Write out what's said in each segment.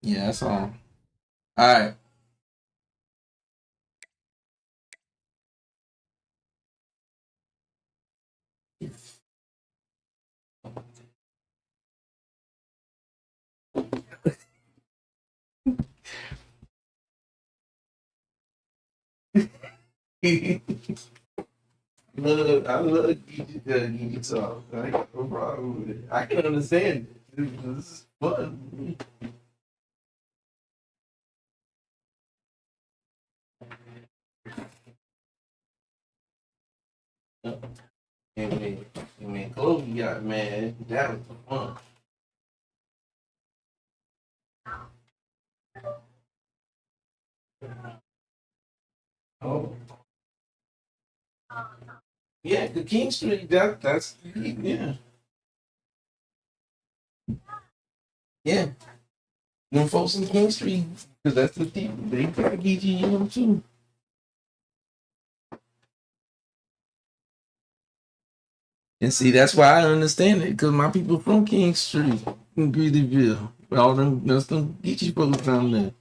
Yeah, that's all. All right. Look, I love geeky talk. I ain't got no problem with it. I can understand it. This is fun. And when Chloe got mad, that was the fun. Oh, yeah, the King Street. That's yeah, yeah. Them folks in King Street, because that's the people. They got geeky in them too. And see, that's why I understand it, because my people from King Street in Greedyville. All them, that's them geeky folks down there.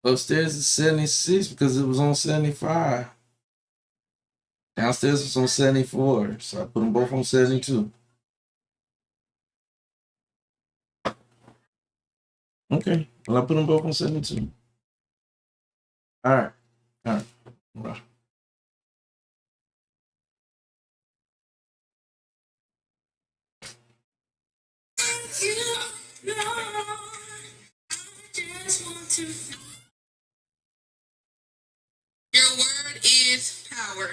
Upstairs is 76 because it was on 75. Downstairs was on 74, so I put them both on 72. Okay, well, I put them both on 72. All right, all right. Right. Your word is power.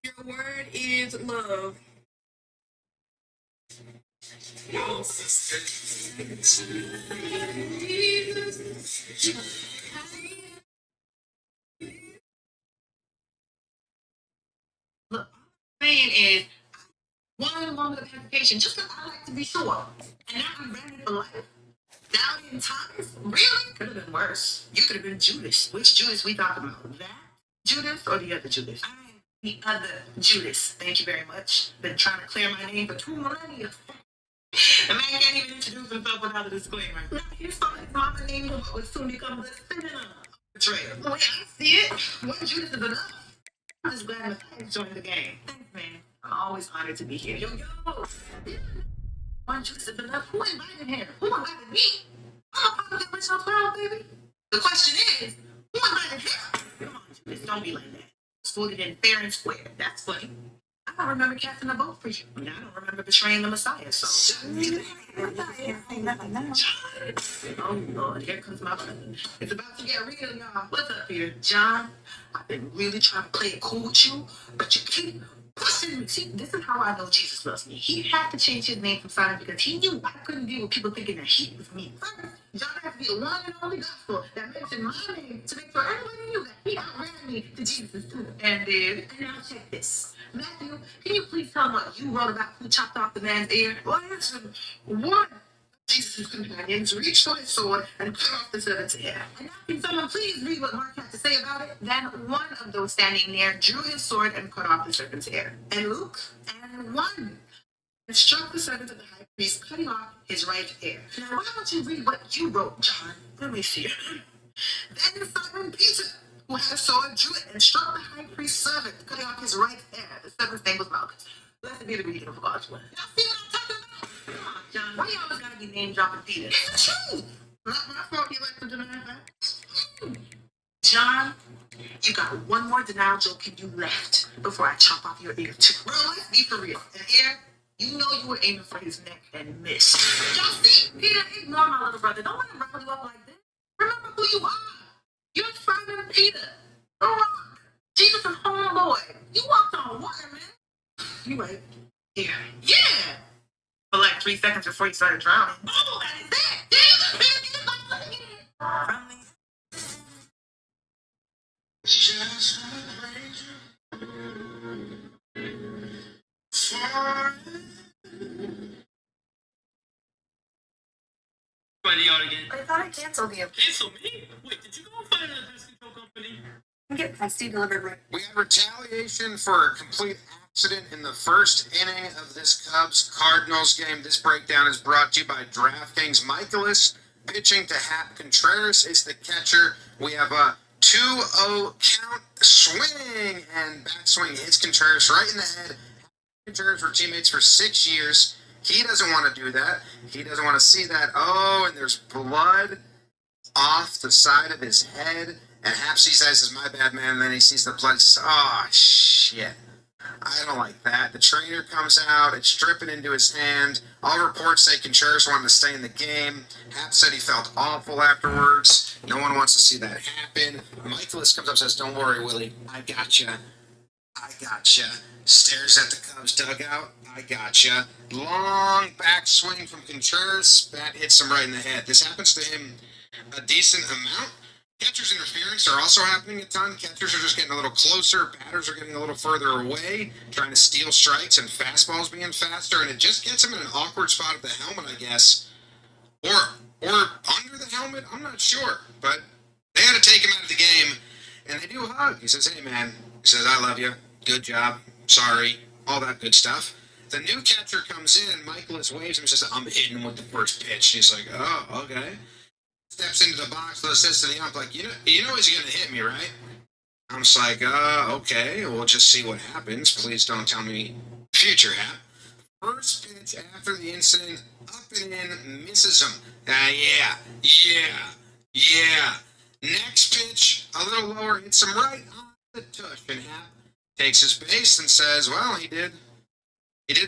Your word is love. Look, saying is one moment of hesitation, just because I like to be sure. And now I'm ready for life. Doubting Thomas? Really? Could have been worse. You could have been Judas. Which Judas we talking about? That Judas or the other Judas? I'm the other Judas. Thank you very much. Been trying to clear my name for 2 millennia. The man can't even introduce himself without a disclaimer. Now he saw his mama named him what would soon become the synonym of betrayal. The way I see it, one Judas is enough. I'm just glad Matthias joined the game. Thanks, man. I'm always honored to be here. Yo. One Judas is enough. Who invited him? Who invited me? I'm a part of the original 12, baby. The question is, who invited him? Come on, Judas, don't be like that. It's voted in fair and square. That's funny. I don't remember casting a vote for you. And I don't remember betraying the Messiah. So, oh Lord, here comes my brother. It's about to get real, y'all. What's up, Peter? John, I've been really trying to play it cool with you, but you keep pushing me. See, this is how I know Jesus loves me. He had to change his name from Simon because he knew I couldn't deal with people thinking that he was me. First, John has to be the one and only gospel that mentioned my name to make sure everybody knew that he outran me to Jesus too. And now check this. Matthew, can you please tell me what you wrote about who chopped off the man's ear? Well, listen, one Jesus' companions reached for his sword and cut off the servant's ear. And now can someone please read what Mark had to say about it? Then one of those standing near drew his sword and cut off the servant's ear. And Luke, and one and struck the servant of the high priest, cutting off his right ear. Now, why don't you read what you wrote, John? Let me see. Then Simon Peter, who had a sword, drew it and struck the high priest's servant, cutting off his right ear. The servant's name was Malchus. Blessed be the reading of God's word. Y'all see what I'm talking about? Come on, John. Why you always gotta be name dropping Peter? It's the truth. Not my fault you like to deny that. John, you got one more denial joke in you left before I chop off your ear too. Bro, let's be for real. And here, you know you were aiming for his neck and missed. Y'all see? Peter, ignore my little brother. Don't let him rile you up like this. Remember who you are. You're Simon Peter. The Rock. Jesus' homeboy. You walked on water, man. You right. Here. Yeah. 3 seconds before you started drowning. Oh, that is it. There you go. Get the ball again. From the just I thought I canceled you. Cancel me? Wait, did you go find a pest control company? Get Pesty delivered right. We had retaliation for a complete accident in the first inning of this Cubs Cardinals game. This breakdown is brought to you by DraftKings. Michaelis pitching to Hap Contreras is the catcher. We have a 2-0 count, swing, and back swing hits Contreras right in the head. Contreras were teammates for 6 years. He doesn't want to do that. He doesn't want to see that. Oh, and there's blood off the side of his head. And Hap sees that as my bad, man. And then he sees the blood. Says, oh, shit. I don't like that. The trainer comes out. It's dripping into his hand. All reports say Contreras wanted to stay in the game. Hap said he felt awful afterwards. No one wants to see that happen. Michaelis comes up and says, don't worry, Willie. I gotcha. I gotcha. Stares at the Cubs dugout. I gotcha. Long backswing from Contreras. Bat hits him right in the head. This happens to him a decent amount. Catcher's interference are also happening a ton. Catchers are just getting a little closer. Batters are getting a little further away, trying to steal strikes, and fastballs being faster. And it just gets him in an awkward spot at the helmet, I guess, or under the helmet. I'm not sure, but they had to take him out of the game, and they do a hug. He says, "Hey, man," he says, "I love you. Good job. Sorry." All that good stuff. The new catcher comes in, and Michaelis waves him and says, "I'm hitting him with the first pitch." He's like, "Oh, okay." Steps into the box, says to the ump, like, you know he's going to hit me, right? I'm just like, okay, we'll just see what happens. Please don't tell me future Hap. First pitch after the incident, up and in, misses him. Yeah. Next pitch, a little lower, hits him right on the tush, and Hap takes his base and says, well, he did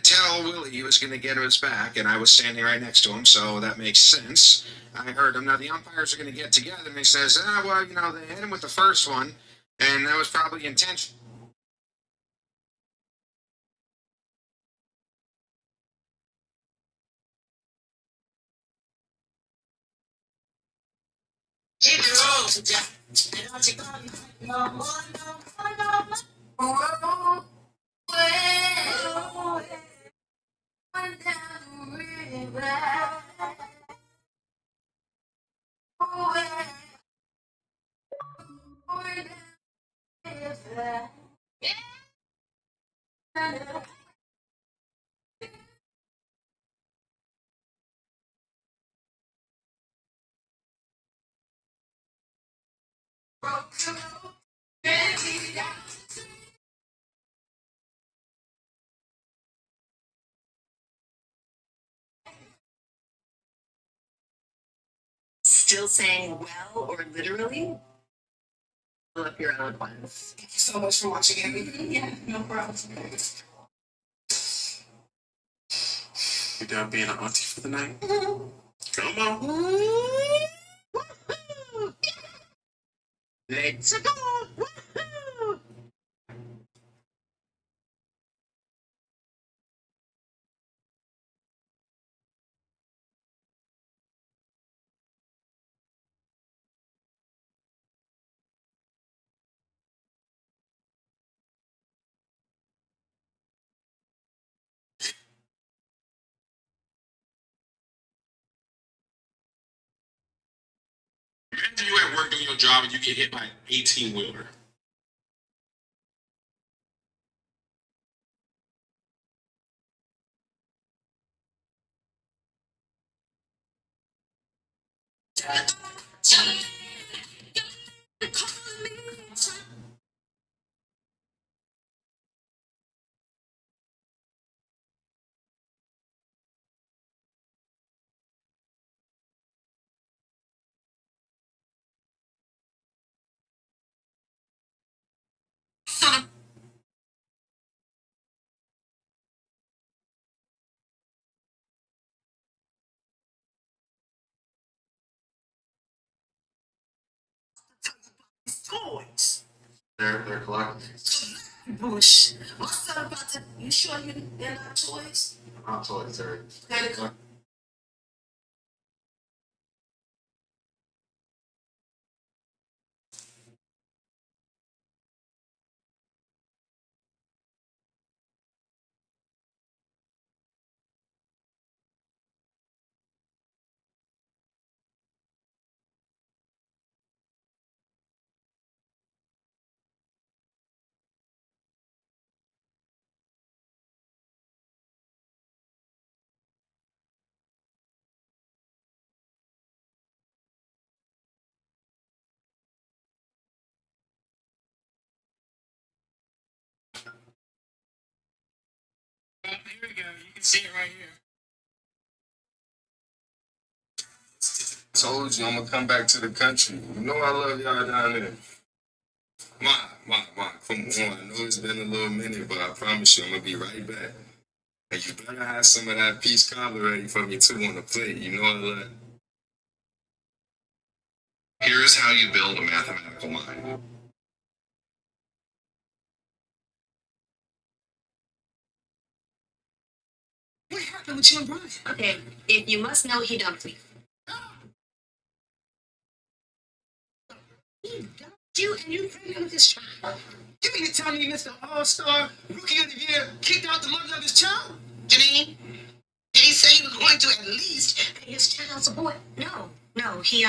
tell Willie he was going to get his back, and I was standing right next to him, so that makes sense. I heard him. Now, the umpires are going to get together, and he says, well, they hit him with the first one, and that was probably intentional. Still saying well or literally? Pull up your own ones. Thank you so much for watching it. Yeah, no problem. You done being an auntie for the night? Come on. Let's go! Woohoo! Imagine you at work doing your job and you get hit by an 18-wheeler. Toys. They're collecting. Boosh. My son about to. You sure they're not toys? Our toys are. Okay, come. Here we go. You can see it right here. Told you I'm gonna come back to the country. You know I love y'all down there. Ma, come on. I know it's been a little minute, but I promise you I'm gonna be right back. And you better have some of that peach cobbler ready for me too on the plate. You know I love it. Here's how you build a mathematical mind. What happened with you and Brian? Okay, if you must know, he dumped me. He dumped you and you pregnant with his child. You mean to tell me Mr. All-Star, Rookie of the Year, kicked out the mother of his child? Janine, did he say he was going to at least pay his child support? No, no. He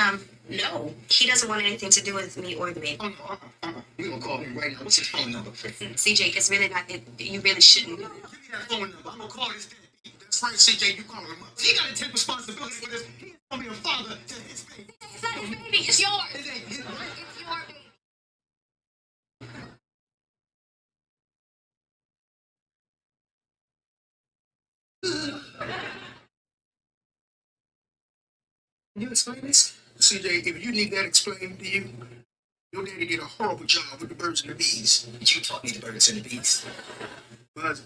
doesn't want anything to do with me or the baby. Oh, no, we gonna call him right now. What's his phone number? CJ, it's really not, you really shouldn't. Give me that phone number. I'm gonna call this deadbeat. That's right, CJ, you call him up. He gotta take responsibility for this. He's gonna be a father to his baby. It's not his baby, it's yours. It ain't his baby. It's your baby. Can you explain this? CJ, if you need that explained to you, your daddy did a horrible job with the birds and the bees. But you taught me the birds and the bees. Buzz.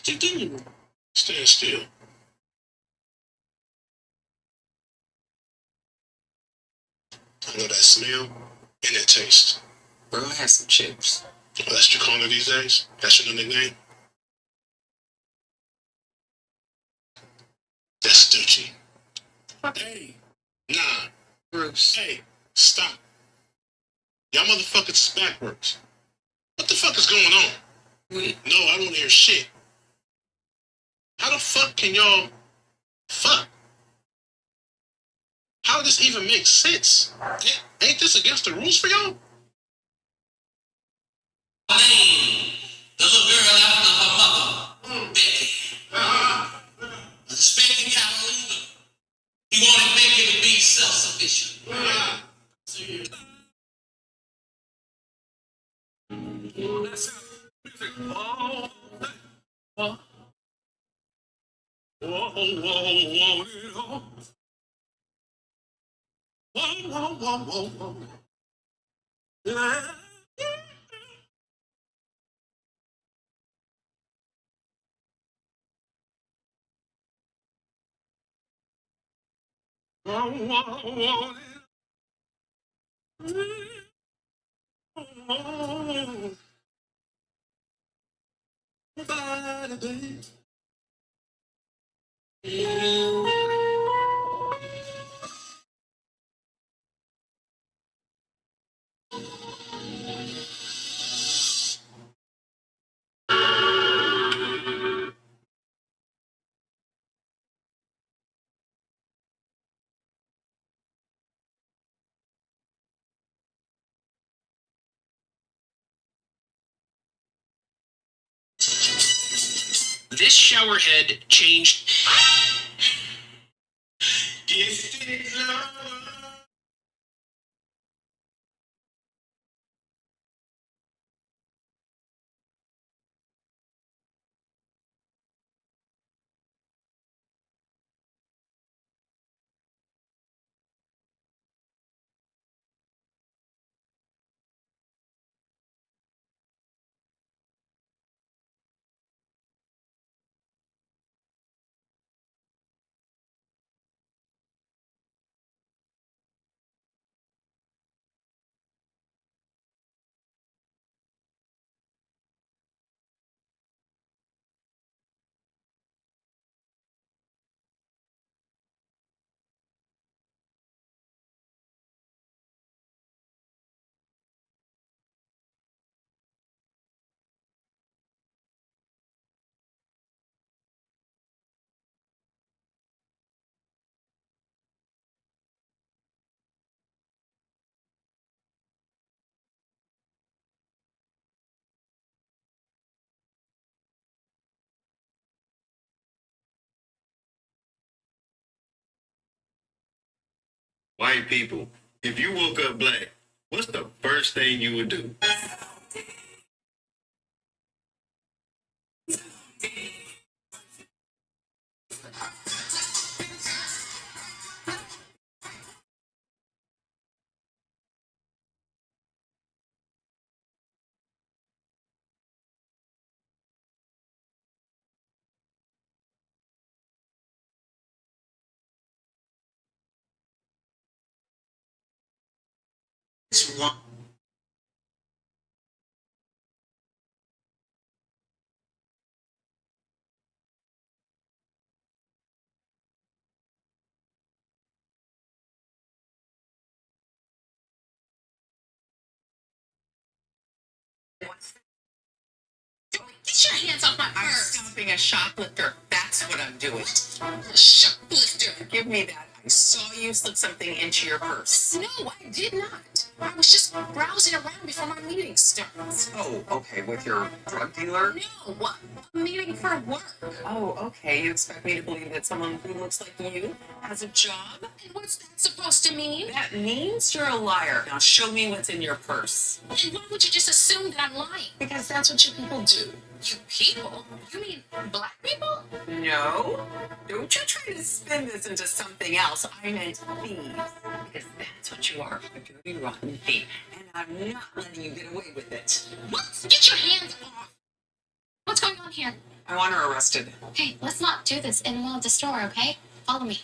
Continue. Stand still. I know that smell and that taste. Bro, I had some chips. Oh, that's your corner these days? That's your new nickname? That's Stucci. Hey, nah. Bruce. Hey, stop. Y'all motherfuckers is backwards. What the fuck is going on? Wait. No, I don't hear shit. How the fuck can y'all fuck? How does this even make sense? Ain't this against the rules for y'all? The little girl after her mother, Becky. Spending Catalina. He wanted Becky to be self-sufficient. Whoa. Yeah. This shower head changed. White people, if you woke up black, what's the first thing you would do? It's wrong. Get your hands off my I'm purse. stopping a shoplifter. That's what I'm doing. A shoplifter. Give me that. I saw you slip something into your purse. No, I did not. I was just browsing around before my meeting starts. Oh, okay. With your drug dealer? No, a meeting for work. Oh, okay. You expect me to believe that someone who looks like you has a job? And what's that supposed to mean? That means you're a liar. Now show me what's in your purse. And why would you just assume that I'm lying? Because that's what you people do. You people? You mean black people? No. Don't you try to spin this into something else. I meant thieves. Because that's what you are. A dirty, rotten thief. And I'm not letting you get away with it. What? Get your hands off. What's going on here? I want her arrested. Hey, let's not do this in the middle of the store, okay? Follow me.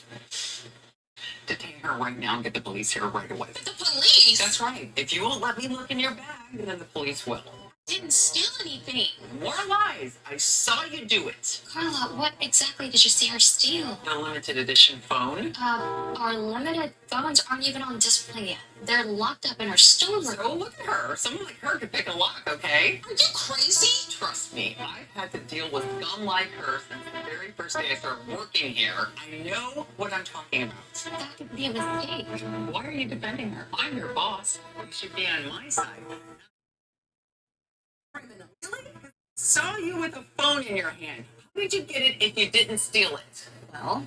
Detain her right now and get the police here right away. The police? That's right. If you won't let me look in your bag, then the police will. Didn't steal anything. More lies. I saw you do it. Carla, what exactly did you see her steal? The limited edition phone. Our limited phones aren't even on display yet. They're locked up in our storeroom. So look at her. Someone like her could pick a lock, okay? Are you crazy? Trust me, I've had to deal with scum like her since the very first day I started working here. I know what I'm talking about. That could be a mistake. Why are you defending her? I'm your boss. You should be on my side. Criminal. Really? Saw you with a phone in your hand. How did you get it if you didn't steal it? Well,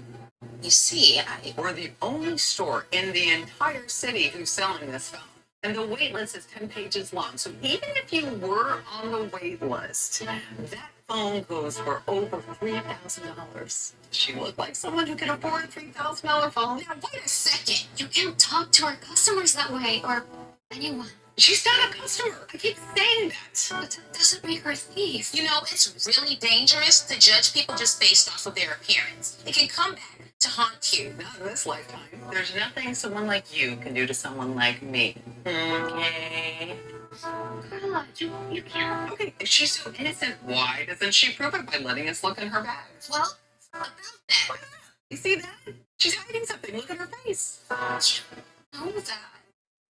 you see, We're the only store in the entire city who's selling this phone. And the wait list is 10 pages long. So even if you were on the wait list, that phone goes for over $3,000. Does she look like someone who can afford a $3,000 phone? Now, wait a second. You can't talk to our customers that way, or anyone. She's not a customer. I keep saying that. But that doesn't make her a thief. You know, it's really dangerous to judge people just based off of their appearance. It can come back to haunt you. Not in this lifetime. There's nothing someone like you can do to someone like me. Okay. Carla, you can't. Okay, if she's so innocent, why doesn't she prove it by letting us look in her bag? Well, about that. You see that? She's hiding something. Look at her face. You know that.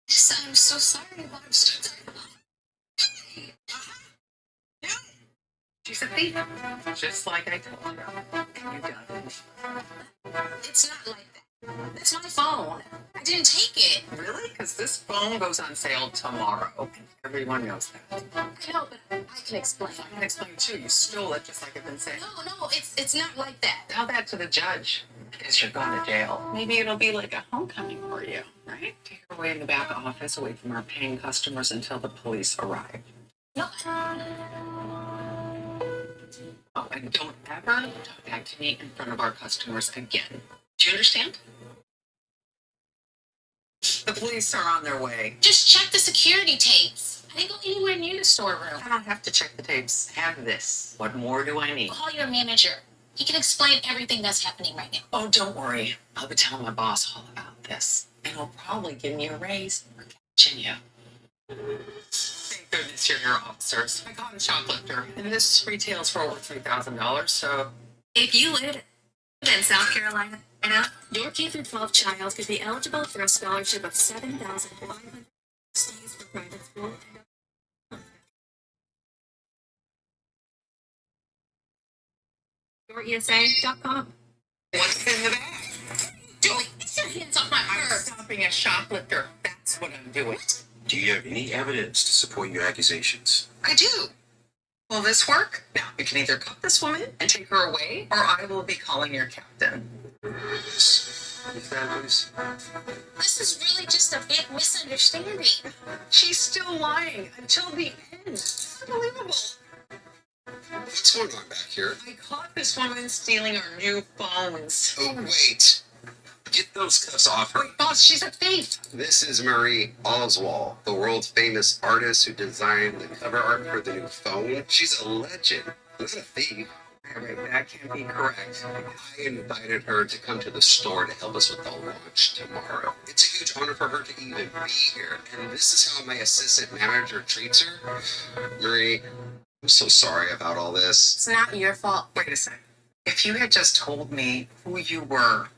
Yes, I'm so sorry, but I'm so sorry. Yeah. She's a thief. Just like I told you. And you got it. It's not like that. That's my phone. I didn't take it. Really? Because this phone goes on sale tomorrow. And everyone knows that. I know, but I can explain. I can explain too. You stole it just like I've been saying. No, it's not like that. Tell that to the judge because you're going to jail. Maybe it'll be like a homecoming for you, right? Take her away in the back office, away from our paying customers until the police arrive. No. Oh, and don't ever talk back to me in front of our customers again. Do you understand? The police are on their way. Just check the security tapes. I didn't go anywhere near the storeroom. I don't have to check the tapes. Have this. What more do I need? Call your manager. He can explain everything that's happening right now. Oh, don't worry. I'll be telling my boss all about this. And he'll probably give me a raise for catching you. Thank goodness you're here, officers. I caught a shoplifter, and this retails for over $3,000, so... If you live in South Carolina, your K through 12 child could be eligible for a scholarship of $7,500 for private school. YourESA.com. What's in the bag? Joey, get your hands off my I'm purse. stopping a shoplifter. That's what I'm doing. Do you have any evidence to support your accusations? I do. Will this work? Now, you can either cut this woman and take her away, or I will be calling your captain. Yes. Please. This is really just a big misunderstanding. She's still lying until the end. Unbelievable. What's going on back here? I caught this woman stealing our new phones. Oh, wait. Get those cuffs off her. Wait, boss, she's a thief. This is Marie Oswald, the world famous artist who designed the cover art for the new phone. She's a legend, not a thief. Wait, that can't be correct. I invited her to come to the store to help us with the launch tomorrow. It's a huge honor for her to even be here, and this is how my assistant manager treats her. Marie, I'm so sorry about all this. It's not your fault. Wait a second. If you had just told me who you were,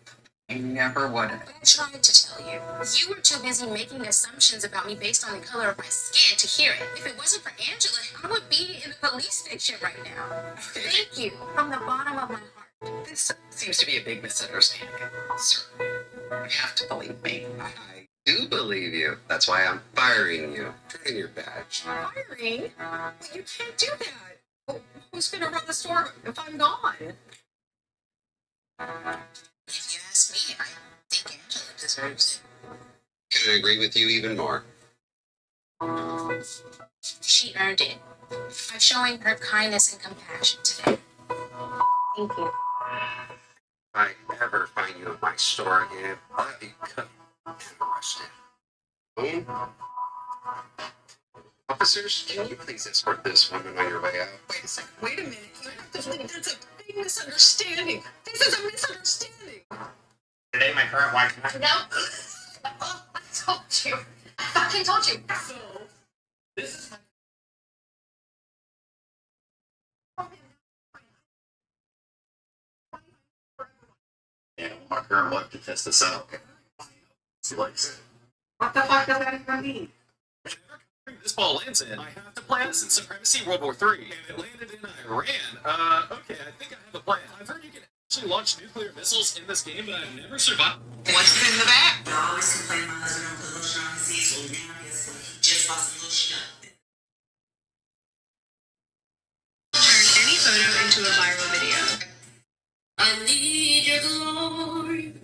I never would have. I tried to tell you. You were too busy making assumptions about me based on the color of my skin to hear it. If it wasn't for Angela, I would be in the police station right now. Thank you from the bottom of my heart. This seems to be a big misunderstanding, sir. You have to believe me. I do believe you. That's why I'm firing you. Turn in your badge. Firing? You can't do that. Who's going to run the store if I'm gone? If you ask me, I think Angela deserves Couldn't agree with you even more. it. She earned it by showing her kindness and compassion today. Thank you. If I ever find you in my store again, I'll have you cut and arrested. Boom. Officers, can you please escort this woman on your way out? Wait a second. Wait a minute. You have to believe there's a big misunderstanding. This is a misunderstanding. Today, my current wife. No. Oh, I told you. I fucking told you. So, this is my. And my current wife to test this out. She likes it. What the fuck does that even mean? This ball lands in. I have to plan since Supremacy World War III, and it landed in Iran. Okay, I think I have a plan. I've heard you can actually launch nuclear missiles in this game, but I've never survived. What's in the bag? I always complain my husband don't put lotion on his head, so now guess what? He just bought some lotion up. Turn any photo into a viral video. I need your glory.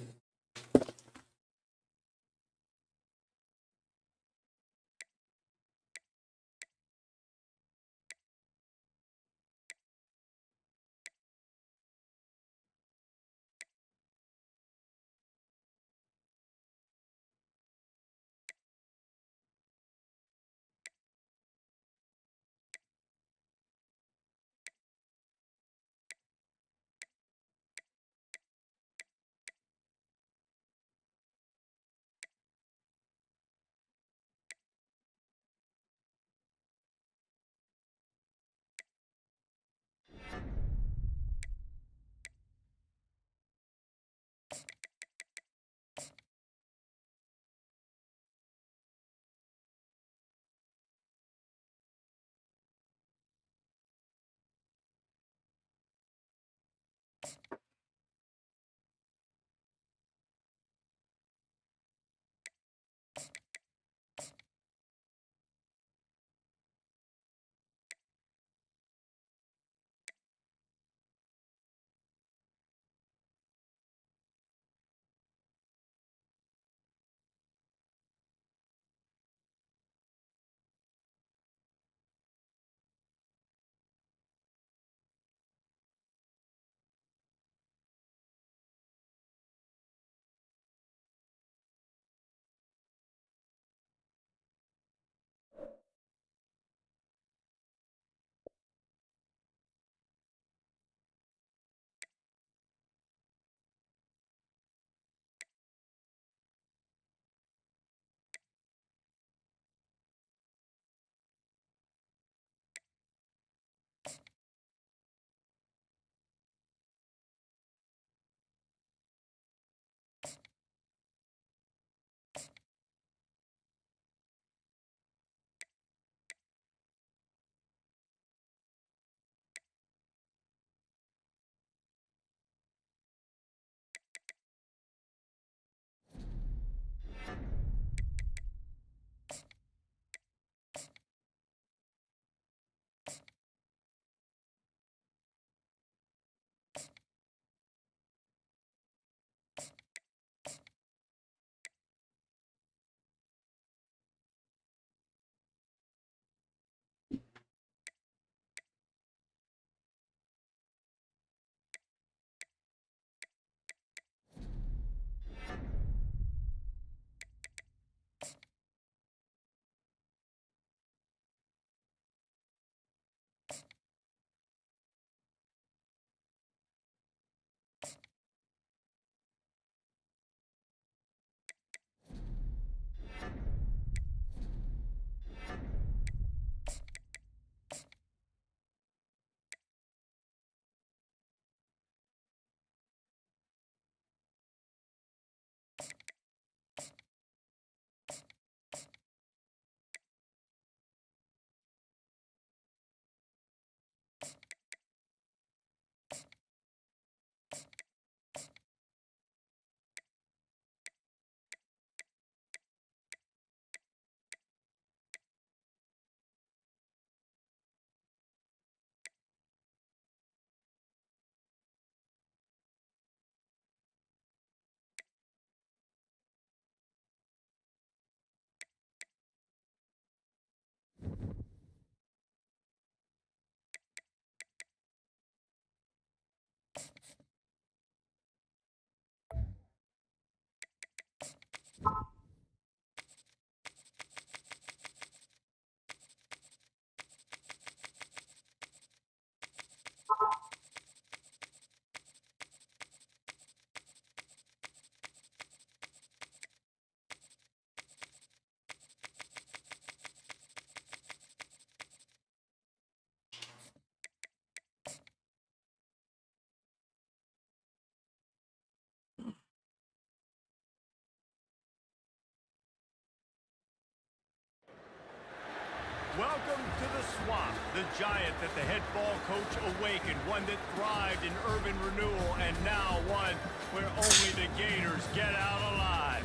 Swamp, the giant that the head ball coach awakened, one that thrived in urban renewal, and now one where only the Gators get out alive.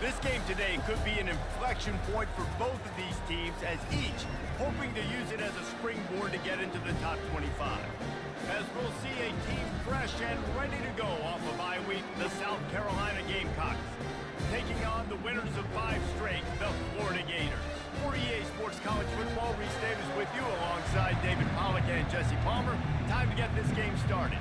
This game today could be an inflection point for both of these teams, as each hoping to use it as a springboard to get into the top 25. As we'll see a team fresh and ready to go off of bye week, the South Carolina Gamecocks, taking on the winners of 5 straight, the Florida Gators. For EA Sports College Football, Reese Davis with you alongside David Pollack and Jesse Palmer. Time to get this game started.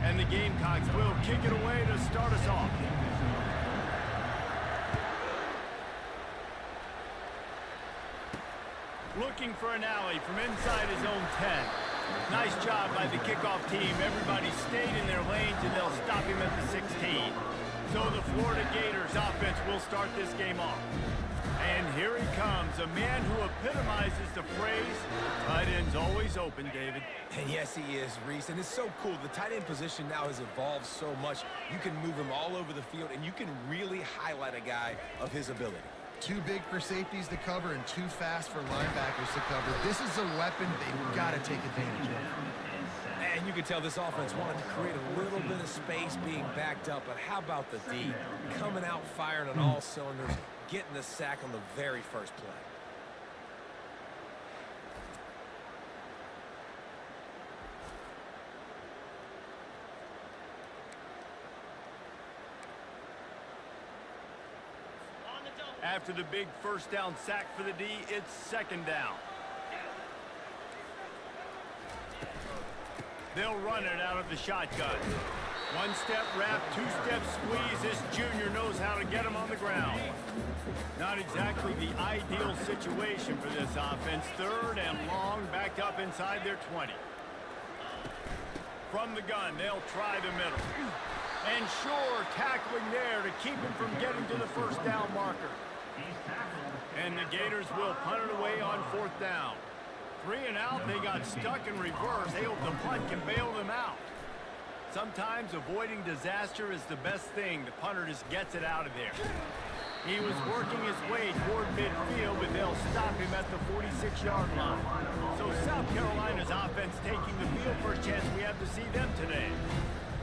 And the Gamecocks will kick it away to start us off. Looking for an alley from inside his own 10. Nice job by the kickoff team. Everybody stayed in their lanes, and they'll stop him at the 16. So the Florida Gators offense will start this game off. And here he comes, a man who epitomizes the phrase, tight end's always open, David. And yes, he is, Reese. And it's so cool. The tight end position now has evolved so much. You can move him all over the field, and you can really highlight a guy of his ability. Too big for safeties to cover and too fast for linebackers to cover. This is a weapon they've got to take advantage of. And you can tell this offense wanted to create a little bit of space being backed up, but how about the D? Coming out firing on all cylinders, getting the sack on the very first play. After the big first down sack for the D, it's second down. They'll run it out of the shotgun. One-step wrap, two-step squeeze. This junior knows how to get him on the ground. Not exactly the ideal situation for this offense. Third and long, backed up inside their 20. From the gun, they'll try the middle. And sure, tackling there to keep him from getting to the first down marker. And the Gators will punt it away on 4th down. 3 and out, they got stuck in reverse. They hope the punt can bail them out. Sometimes avoiding disaster is the best thing. The punter just gets it out of there. He was working his way toward midfield, but they'll stop him at the 46-yard line. So South Carolina's offense taking the field. First chance we have to see them today.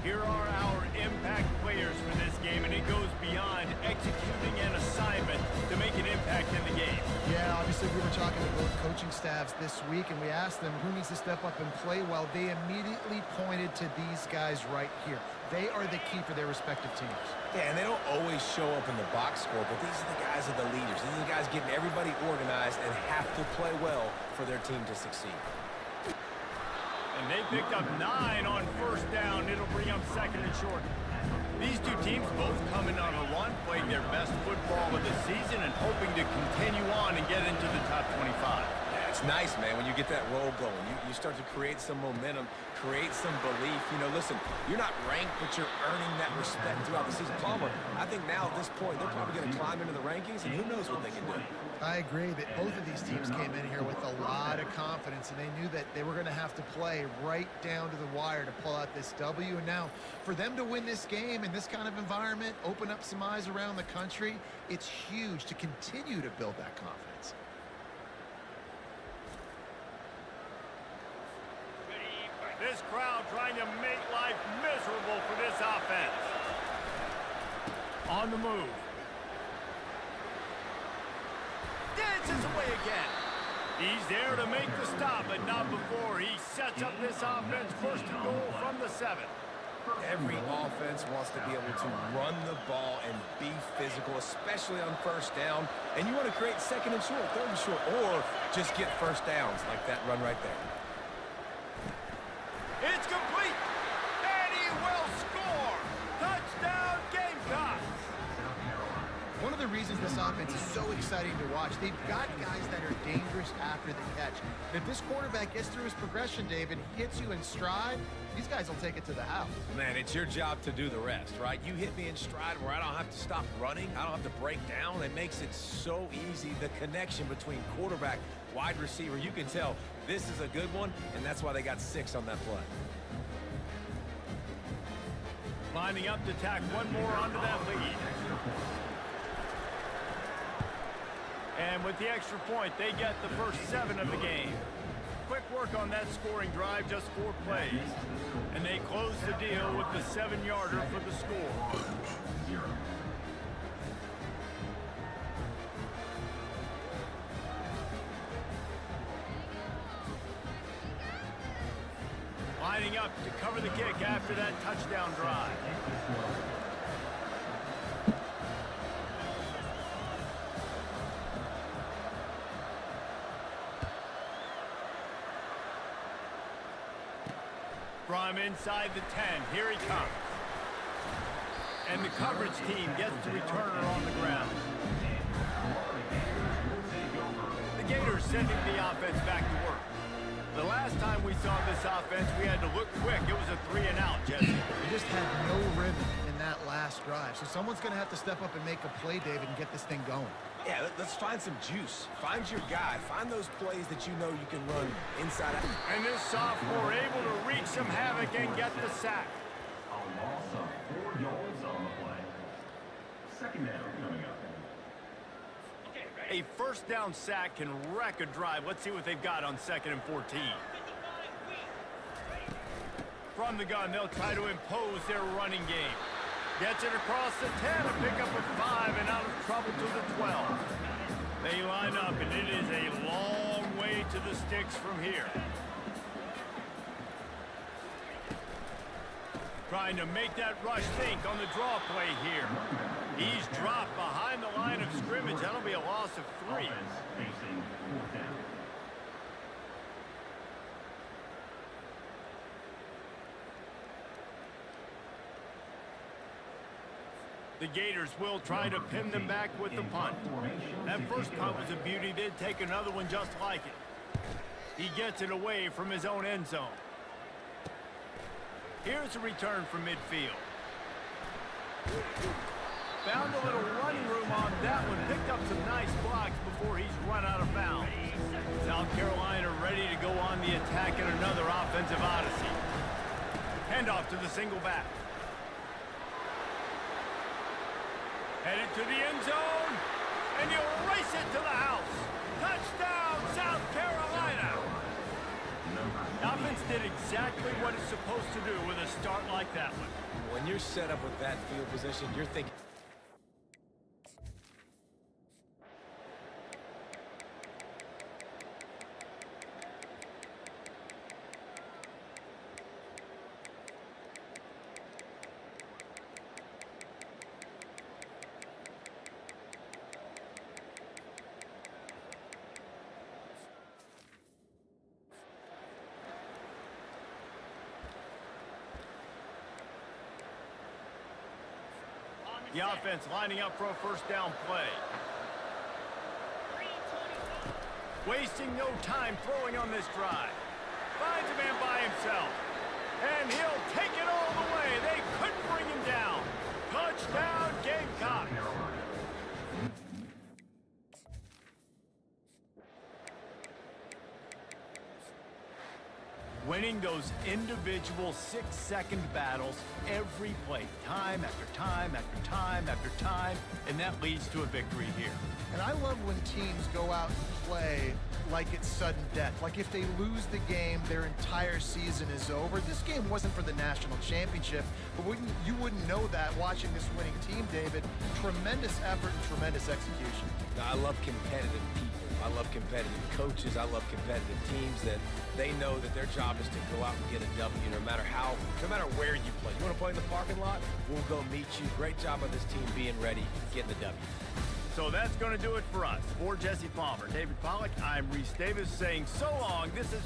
Here are our impact players for this game, and it goes beyond executing an assignment to make an impact in the game. Yeah, obviously we were talking to both coaching staffs this week, and we asked them who needs to step up and play well. They immediately pointed to these guys right here. They are the key for their respective teams. Yeah, and they don't always show up in the box score, but these are the guys that are the leaders. These are the guys getting everybody organized and have to play well for their team to succeed. And they picked up 9 on first down. It'll bring up second and short. These two teams both coming on a run, playing their best football of the season and hoping to continue on and get into the top 25. Yeah, it's nice, man, when you get that roll going. You start to create some momentum, create some belief. You know, listen, you're not ranked, but you're earning that respect throughout the season. Palmer, I think now at this point, they're probably going to climb into the rankings, and who knows what they can do. I agree that both of these teams came in here with a lot of confidence, and they knew that they were going to have to play right down to the wire to pull out this W. And now, for them to win this game in this kind of environment, open up some eyes around the country, it's huge to continue to build that confidence. This crowd trying to make life miserable for this offense. On the move. Dances away again. He's there to make the stop, but not before. He sets up this offense first and goal from the 7. Every offense wants to be able to run the ball and be physical, especially on first down. And you want to create second and short, third and short, or just get first downs like that run right there. It's complete, and he will score. Touchdown, Gamecocks. One of the reasons this offense is so exciting to watch, they've got guys that are dangerous after the catch. If this quarterback gets through his progression, David, hits you in stride, these guys will take it to the house. Man, it's your job to do the rest, right? You hit me in stride where I don't have to stop running. I don't have to break down. It makes it so easy. The connection between quarterback, wide receiver. You can tell this is a good one, and that's why they got 6 on that play. Lining up to tack one more onto that lead. And with the extra point, they get the first 7 of the game. Quick work on that scoring drive, just 4 plays. And they close the deal with the 7-yarder for the score. Lining up to cover the kick after that touchdown drive. From inside the 10, here he comes. And the coverage team gets the returner on the ground. The Gators sending the offense back to work. The last time we saw this offense, we had to look quick. It was a 3-and-out, Jesse. They just had no rhythm in that last drive. So someone's going to have to step up and make a play, David, and get this thing going. Yeah, let's find some juice. Find your guy. Find those plays that you know you can run inside out. And this sophomore able to wreak some havoc and get the sack. A loss of 4 yards on the play. Second down coming up. A first down sack can wreck a drive. Let's see what they've got on 2nd and 14. From the gun, they'll try to impose their running game. Gets it across the 10, a pickup of 5, and out of trouble to the 12. They line up, and it is a long way to the sticks from here. Trying to make that rush think on the draw play here. He's dropped behind the line of scrimmage. That'll be a loss of 3. Facing 4th down. The Gators will try to pin them back with the punt. That first punt was a beauty. They'd take another one just like it. He gets it away from his own end zone. Here's a return from midfield. Found a little running room on that one. Picked up some nice blocks before he's run out of bounds. South Carolina ready to go on the attack in another offensive odyssey. Handoff to the single back. Headed to the end zone, and you'll race it to the house. Touchdown, South Carolina! The offense did exactly what it's supposed to do with a start like that one. When you're set up with that field position, you're thinking... The offense lining up for a first down play. Wasting no time throwing on this drive. Finds a man by himself. And he'll take it all the way. They couldn't bring him down. Touchdown, Gamecocks. Winning those individual 6-second battles every play, time after time after time after time, and that leads to a victory here. And I love when teams go out and play like it's sudden death. Like if they lose the game, their entire season is over. This game wasn't for the national championship, but you wouldn't know that watching this winning team, David. Tremendous effort and tremendous execution. I love competitive people. I love competitive coaches. I love competitive teams that they know that their job is to go out and get a W no matter where you play. You want to play in the parking lot? We'll go meet you. Great job of this team being ready, getting the W. So that's going to do it for us. For Jesse Palmer, David Pollack, I'm Reese Davis saying so long. This is...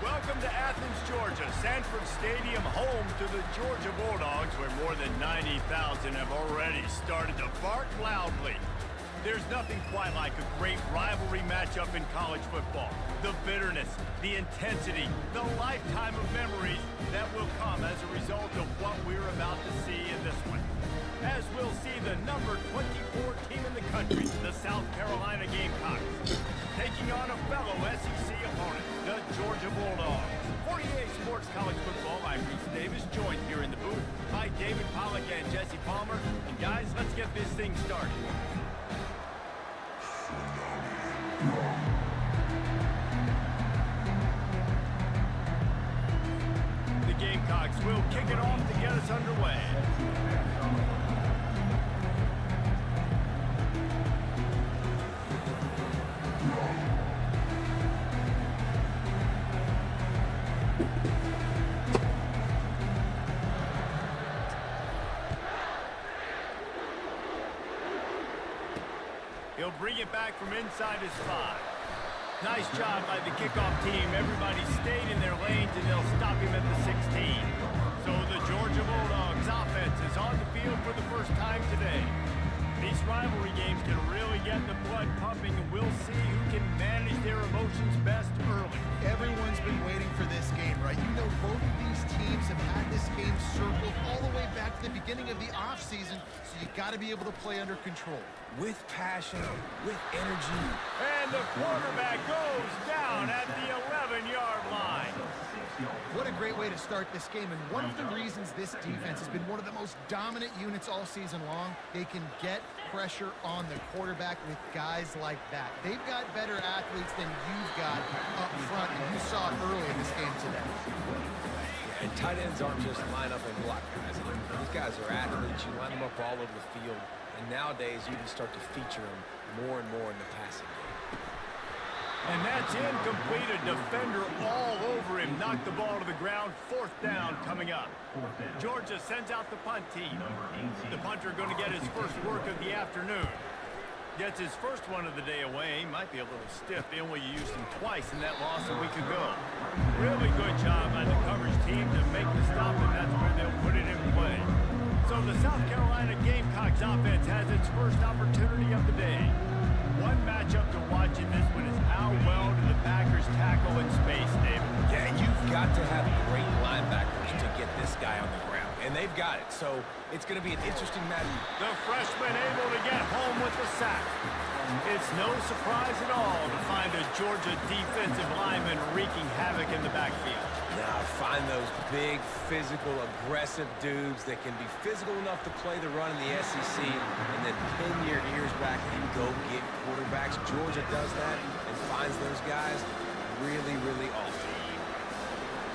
Welcome to Athens, Georgia, Sanford Stadium, home to the Georgia Bulldogs, where more than 90,000 have already started to bark loudly. There's nothing quite like a great rivalry matchup in college football. The bitterness, the intensity, the lifetime of memories that will come as a result of what we're about to see in this one. As we'll see the number 24 team in the country, the South Carolina Gamecocks, taking on a fellow SEC opponent, the Georgia Bulldogs. For EA Sports College Football, I'm Reese Davis, joined here in the booth by David Pollack and Jesse Palmer. And guys, let's get this thing started. The Gamecocks will kick it off to get us underway. He'll bring it back from inside his 5. Nice job by the kickoff team. Everybody stayed in their lanes, and they'll stop him at the 16. So the Georgia Bulldogs offense is on the field for the first time today. These rivalry games can really get the blood pumping, and we'll see who can manage their emotions best early. Everyone's been waiting for this game, right? You know, both of these teams have had this game circled all the way back to the beginning of the offseason, so you got to be able to play under control. With passion, with energy. And the quarterback goes down at the 11-yard line. What a great way to start this game, and one of the reasons this defense has been one of the most dominant units all season long, they can get pressure on the quarterback with guys like that. They've got better athletes than you've got up front, and you saw it early in this game today. And tight ends aren't just line up and block guys. These guys are athletes. You line them up all over the field. And nowadays, you can start to feature them more and more in the passing game. And that's incomplete. A defender all over him. Knocked the ball to the ground. 4th down coming up. Georgia sends out the punt team. The punter going to get his first work of the afternoon. Gets his first one of the day away. He might be a little stiff. They only used him twice in that loss a week ago. Really good job by the coverage team to make the stop, and that's where they'll put it in play. So the South Carolina Gamecocks offense has its first opportunity of the day. One matchup to watch in this one is how well do the Packers tackle in space, David? Yeah, you've got to have great linebackers to get this guy on the ground. And they've got it, so it's going to be an interesting match. The freshman able to get home with the sack. It's no surprise at all to find a Georgia defensive lineman wreaking havoc in the backfield. Now, find those big, physical, aggressive dudes that can be physical enough to play the run in the SEC and then pin your ears back and go get quarterbacks. Georgia does that and finds those guys really, really often.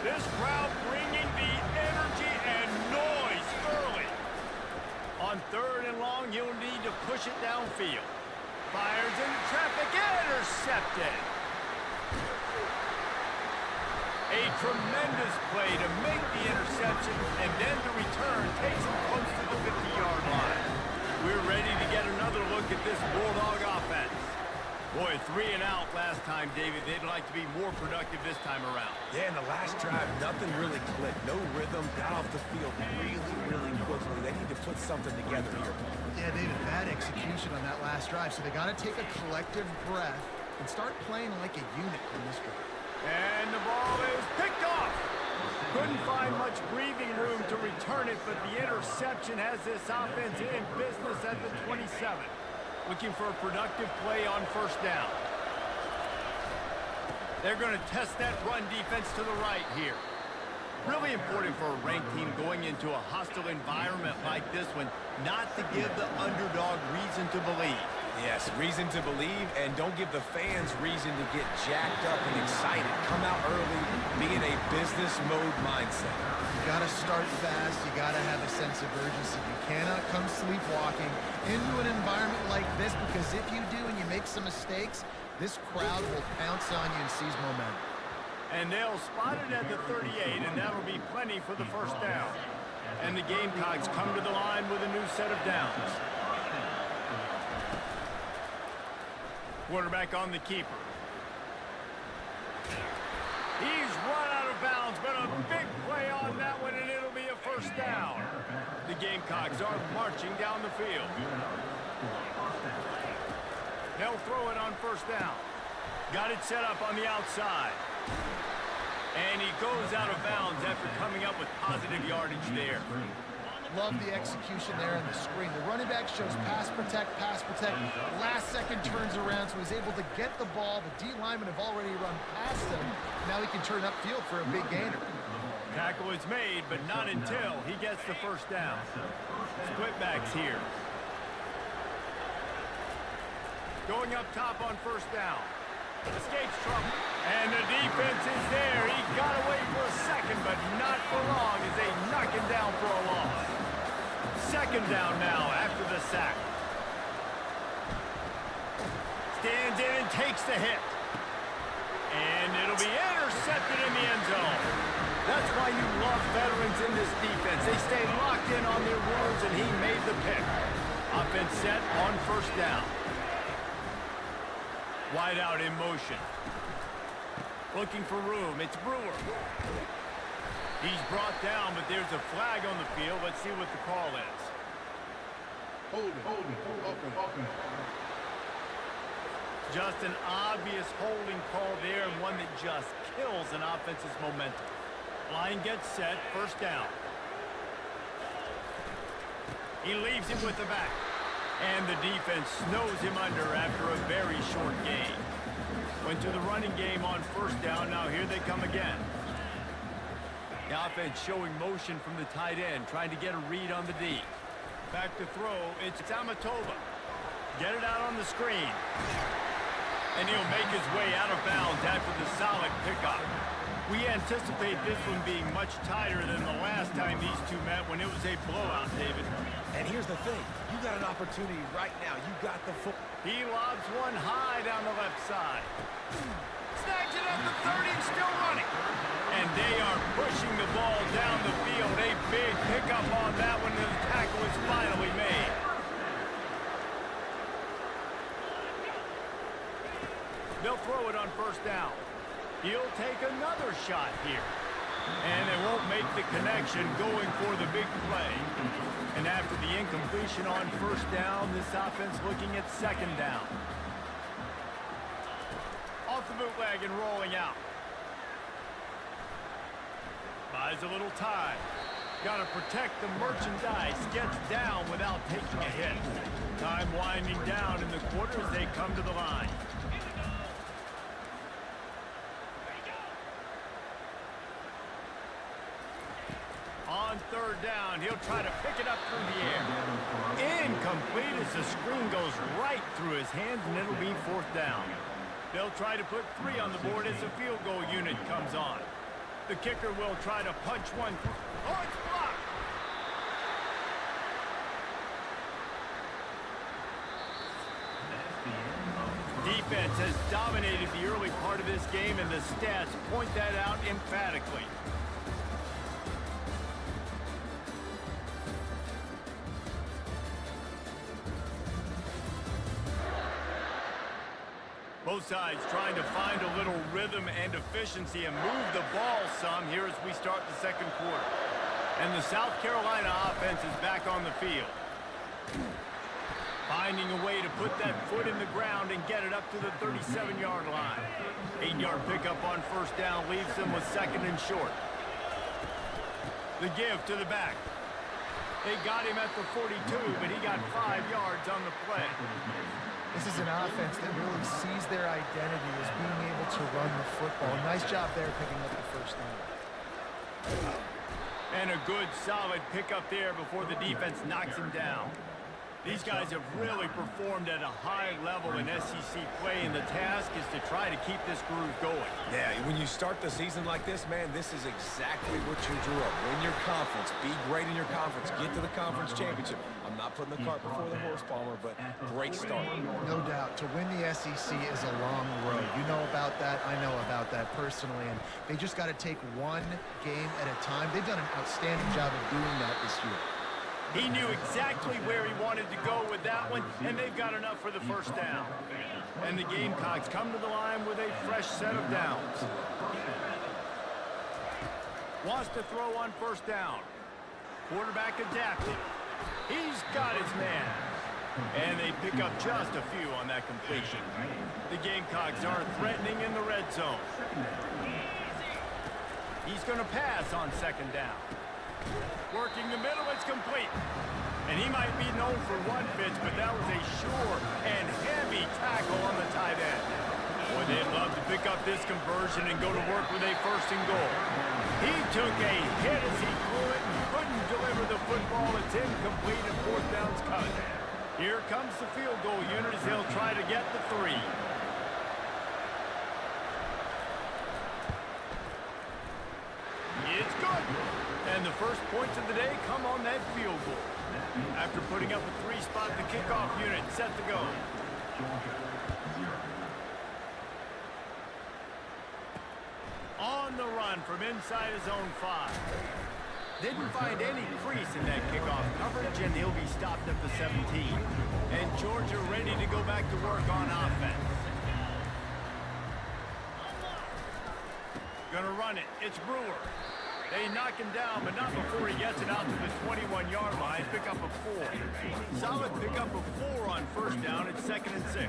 This crowd bringing the energy and noise early. On 3rd and long, you'll need to push it downfield. Fires into traffic, intercepted. A tremendous play to make the interception, and then the return takes him close to the 50-yard line. We're ready to get another look at this Bulldog offense. Boy, 3 and out last time, David. They'd like to be more productive this time around. Yeah, in the last drive, nothing really clicked. No rhythm, got off the field really, really quickly. They need to put something together here. Yeah, David, bad execution on that last drive, so they got to take a collective breath and start playing like a unit in this drive. And the ball is picked off. Couldn't find much breathing room to return it, but the interception has this offense in business at the 27. Looking for a productive play on 1st down. They're going to test that run defense to the right here. Really important for a ranked team going into a hostile environment like this one, not to give the underdog reason to believe. Yes, reason to believe, and don't give the fans reason to get jacked up and excited. Come out early, be in a business mode mindset. You got to start fast. You got to have a sense of urgency. You cannot come sleepwalking into an environment like this, because if you do and you make some mistakes, this crowd will pounce on you and seize momentum. And they'll spot it at the 38, and that'll be plenty for the 1st down. And the Gamecocks come to the line with a new set of downs. Quarterback on the keeper. He's run out of bounds, but a big play on that one, and it'll be a first down. The Gamecocks are marching down the field. They'll throw it on first down. Got it set up on the outside. And he goes out of bounds after coming up with positive yardage there. Love the execution there in the screen. The running back shows pass protect, pass protect. Last second turns around, so he's able to get the ball. The D linemen have already run past him. Now he can turn upfield for a big gainer. Tackle is made, but not until he gets the first down. Split backs here. Going up top on first down. Escapes trouble. And the defense is there. He got away for a second, but not for long as they knock him down for a loss. Second down now after the sack. Stands in and takes the hit. And it'll be intercepted in the end zone. That's why you love veterans in this defense. They stay locked in on their rules, and he made the pick. Offense set on first down. Wide out in motion. Looking for room. It's Brewer. He's brought down, but there's a flag on the field. Let's see what the call is. Holding. Just an obvious holding call there, and one that just kills an offense's momentum. Line gets set. First down. He leaves him with the back. And the defense snows him under after a very short game. Went to the running game on first down. Now here they come again. The offense showing motion from the tight end, trying to get a read on the D. Back to throw. It's Tamatova. Get it out on the screen. And he'll make his way out of bounds after the solid pickup. We anticipate this one being much tighter than the last time these two met when it was a blowout, David. And here's the thing. You got an opportunity right now. You got the foot. He lobs one high down the left side. Snags it at the 30, still running. And they are pushing the ball down the field. A big pickup on that one, and the tackle is finally made. They'll throw it on first down. He'll take another shot here. And they won't make the connection going for the big play. And after the incompletion on first down, this offense looking at second down. Off the bootleg and rolling out. Buys a little time. Got to protect the merchandise. Gets down without taking a hit. Time winding down in the quarter as they come to the line. On third down, he'll try to pick it up through the air. Incomplete as the screen goes right through his hands, and it'll be fourth down. They'll try to put 3 on the board as the field goal unit comes on. The kicker will try to punch one through. Oh, it's blocked! Defense has dominated the early part of this game, and the stats point that out emphatically. Both sides trying to find a little rhythm and efficiency and move the ball some here as we start the second quarter. And the South Carolina offense is back on the field. Finding a way to put that foot in the ground and get it up to the 37-yard line. 8-yard pickup on first down leaves them with second and short. The give to the back. They got him at the 42, but he got 5 yards on the play. This is an offense that really sees their identity as being able to run the football. Nice job there picking up the first down. And a good, solid pickup there before the defense knocks him down. These guys have really performed at a high level in SEC play, and the task is to try to keep this groove going. Yeah, when you start the season like this, man, this is exactly what you drew up. Win your conference, be great in your conference, get to the conference championship. I'm not putting the cart before the horse, Palmer, but great start. No doubt. To win the SEC is a long road. You know about that. I know about that personally, and they just got to take one game at a time. They've done an outstanding job of doing that this year. He knew exactly where he wanted to go with that one, and they've got enough for the first down. And the Gamecocks come to the line with a fresh set of downs. Wants to throw on first down. Quarterback adapted. He's got his man. And they pick up just a few on that completion. The Gamecocks are threatening in the red zone. He's going to pass on second down. Working the middle, it's complete. And he might be known for one pitch, but that was a sure and heavy tackle on the tight end. Boy, they'd love to pick up this conversion and go to work with a first and goal. He took a hit as he threw it and couldn't deliver the football. It's incomplete and fourth down's coming. Here comes the field goal unit as they'll try to get the 3. It's good. And the first points of the day come on that field goal. After putting up a 3-spot, the kickoff unit set to go. On the run from inside his own 5. Didn't find any crease in that kickoff coverage, and he'll be stopped at the 17. And Georgia ready to go back to work on offense. Gonna run it. It's Brewer. They knock him down, but not before he gets it out to the 21-yard line. Pick up a 4. Solid pick up a 4 on first down. It's 2nd and 6.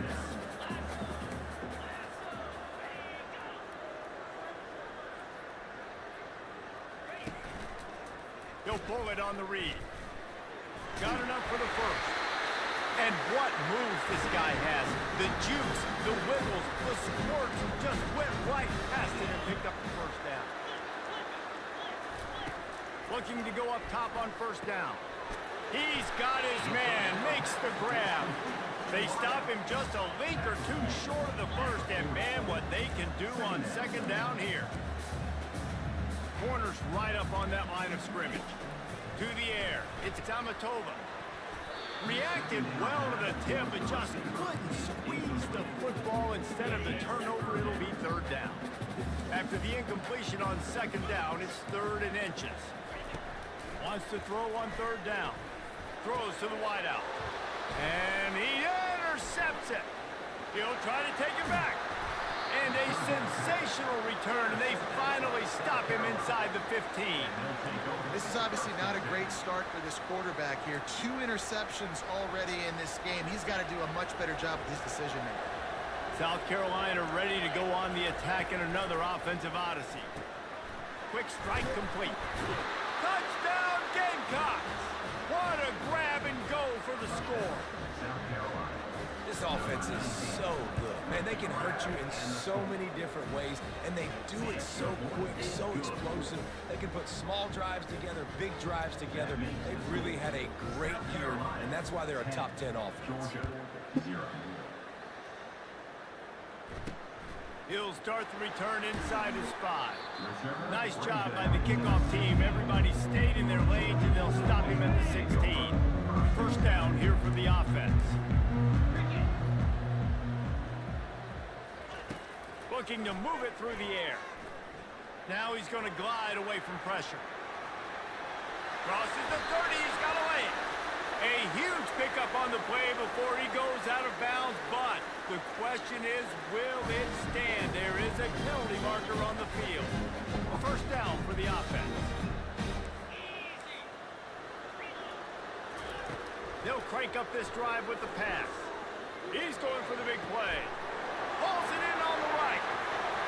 He'll pull it on the read. Got enough for the first. And what moves this guy has. The juice, the wiggles, the squirts just went right past it and picked up the first down. Looking to go up top on first down. He's got his man, makes the grab. They stop him just a link or two short of the first, and man, what they can do on second down here. Corners right up on that line of scrimmage. To the air, it's Tamatova. Reacted well to the tip, but just couldn't squeeze the football. Instead of the turnover, it'll be third down. After the incompletion on second down, it's 3rd and inches. Wants to throw on third down. Throws to the wideout. And he intercepts it. He'll try to take it back. And a sensational return, and they finally stop him inside the 15. This is obviously not a great start for this quarterback here. 2 interceptions already in this game. He's got to do a much better job with his decision-making. South Carolina ready to go on the attack in another offensive odyssey. Quick strike complete. Touchdown Gamecocks! What a grab and go for the score. This offense is so good. Man, they can hurt you in so many different ways, and they do it so quick, so explosive. They can put small drives together, big drives together. They've really had a great year, and that's why they're a top 10 offense. He'll start the return inside his 5. Nice job by the kickoff team. Everybody stayed in their lanes, and they'll stop him at the 16. First down here for the offense. Looking to move it through the air. Now he's going to glide away from pressure. Crosses the 30. He's got away. A huge pickup on the play before he goes out of bounds, but the question is, will it stand? There is a penalty marker on the field. A first down for the offense. They'll crank up this drive with the pass. He's going for the big play. Pulls it in on the right.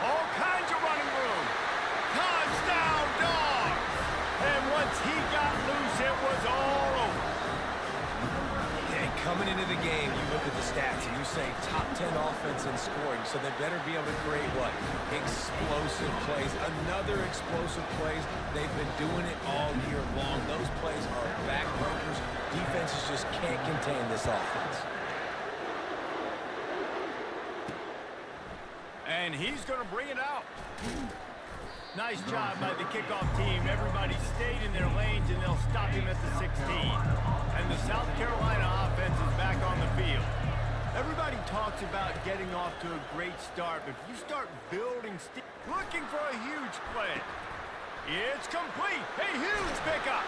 All kinds of running room. Touchdown, Dogs! And once he got loose, it was all over. And coming into the game, you look at the stats and you say top 10 offense in scoring, so they better be able to create what? Explosive plays. Another explosive plays. They've been doing it all year long. Those plays are backbreakers. Defenses just can't contain this offense. And he's going to bring it out. Nice job by the kickoff team. Everybody stayed in their lanes, and they'll stop him at the 16. And the South Carolina offense is back on the field. Everybody talks about getting off to a great start, but if you start building, looking for a huge play. It's complete. A huge pickup.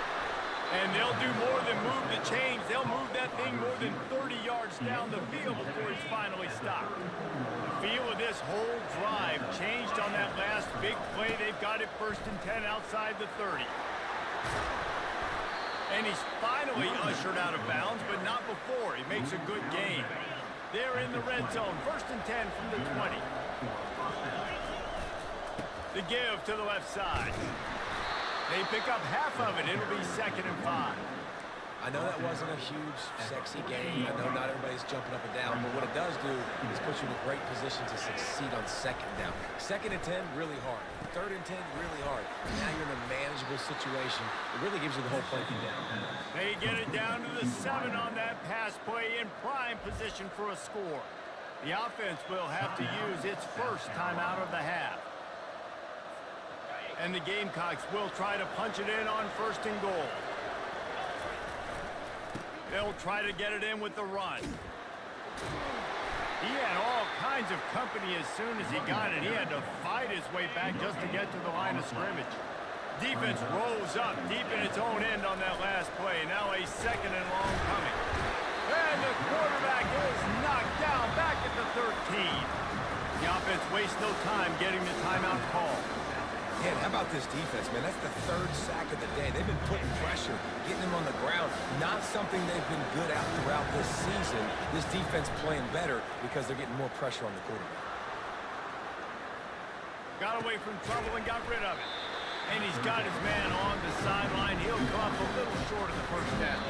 And they'll do more than move the chains. They'll move that thing more than 30 yards down the field before it's finally stopped. The feel of this whole drive changed on that last big play. They've got it 1st and 10 outside the 30. And he's finally ushered out of bounds, but not before. He makes a good gain. They're in the red zone, 1st and 10 from the 20. The give to the left side. They pick up half of it. It'll be 2nd and 5. I know that wasn't a huge, sexy game. I know not everybody's jumping up and down, but what it does do is put you in a great position to succeed on 2nd down. 2nd and 10, really hard. 3rd and 10, really hard. Now you're in a manageable situation. It really gives you the whole play down. They get it down to the 7 on that pass play in prime position for a score. The offense will have to use its first timeout of the half. And the Gamecocks will try to punch it in on 1st and goal. They'll try to get it in with the run. He had all kinds of company as soon as he got it. He had to fight his way back just to get to the line of scrimmage. Defense rolls up deep in its own end on that last play. Now a 2nd and long coming. And the quarterback is knocked down back at the 13. The offense wastes no time getting the timeout call. Man, how about this defense, man? That's the 3rd sack of the day. They've been putting pressure, getting them on the ground. Not something they've been good at throughout this season. This defense playing better because they're getting more pressure on the quarterback. Got away from trouble and got rid of it. And he's got his man on the sideline. He'll come up a little short of the 1st down.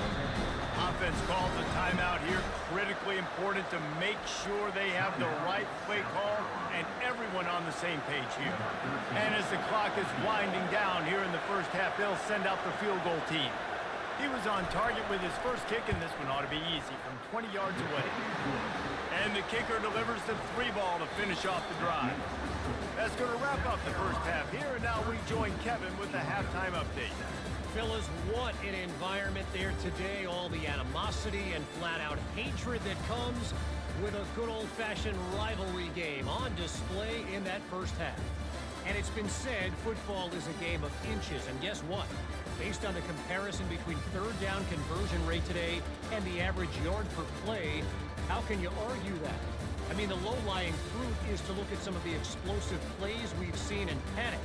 Offense calls a timeout here. Critically important to make sure they have the right play call and everyone on the same page here. And as the clock is winding down here in the 1st half, they'll send out the field goal team. He was on target with his first kick, and this one ought to be easy from 20 yards away. And the kicker delivers the 3 ball to finish off the drive. That's going to wrap up the 1st half here, and now we join Kevin with the halftime update. Fellas, what an environment there today. All the animosity and flat-out hatred that comes with a good old-fashioned rivalry game on display in that 1st half. And it's been said football is a game of inches. And guess what? Based on the comparison between 3rd down conversion rate today and the average yard per play, how can you argue that? I mean, the low-lying fruit is to look at some of the explosive plays we've seen and panic.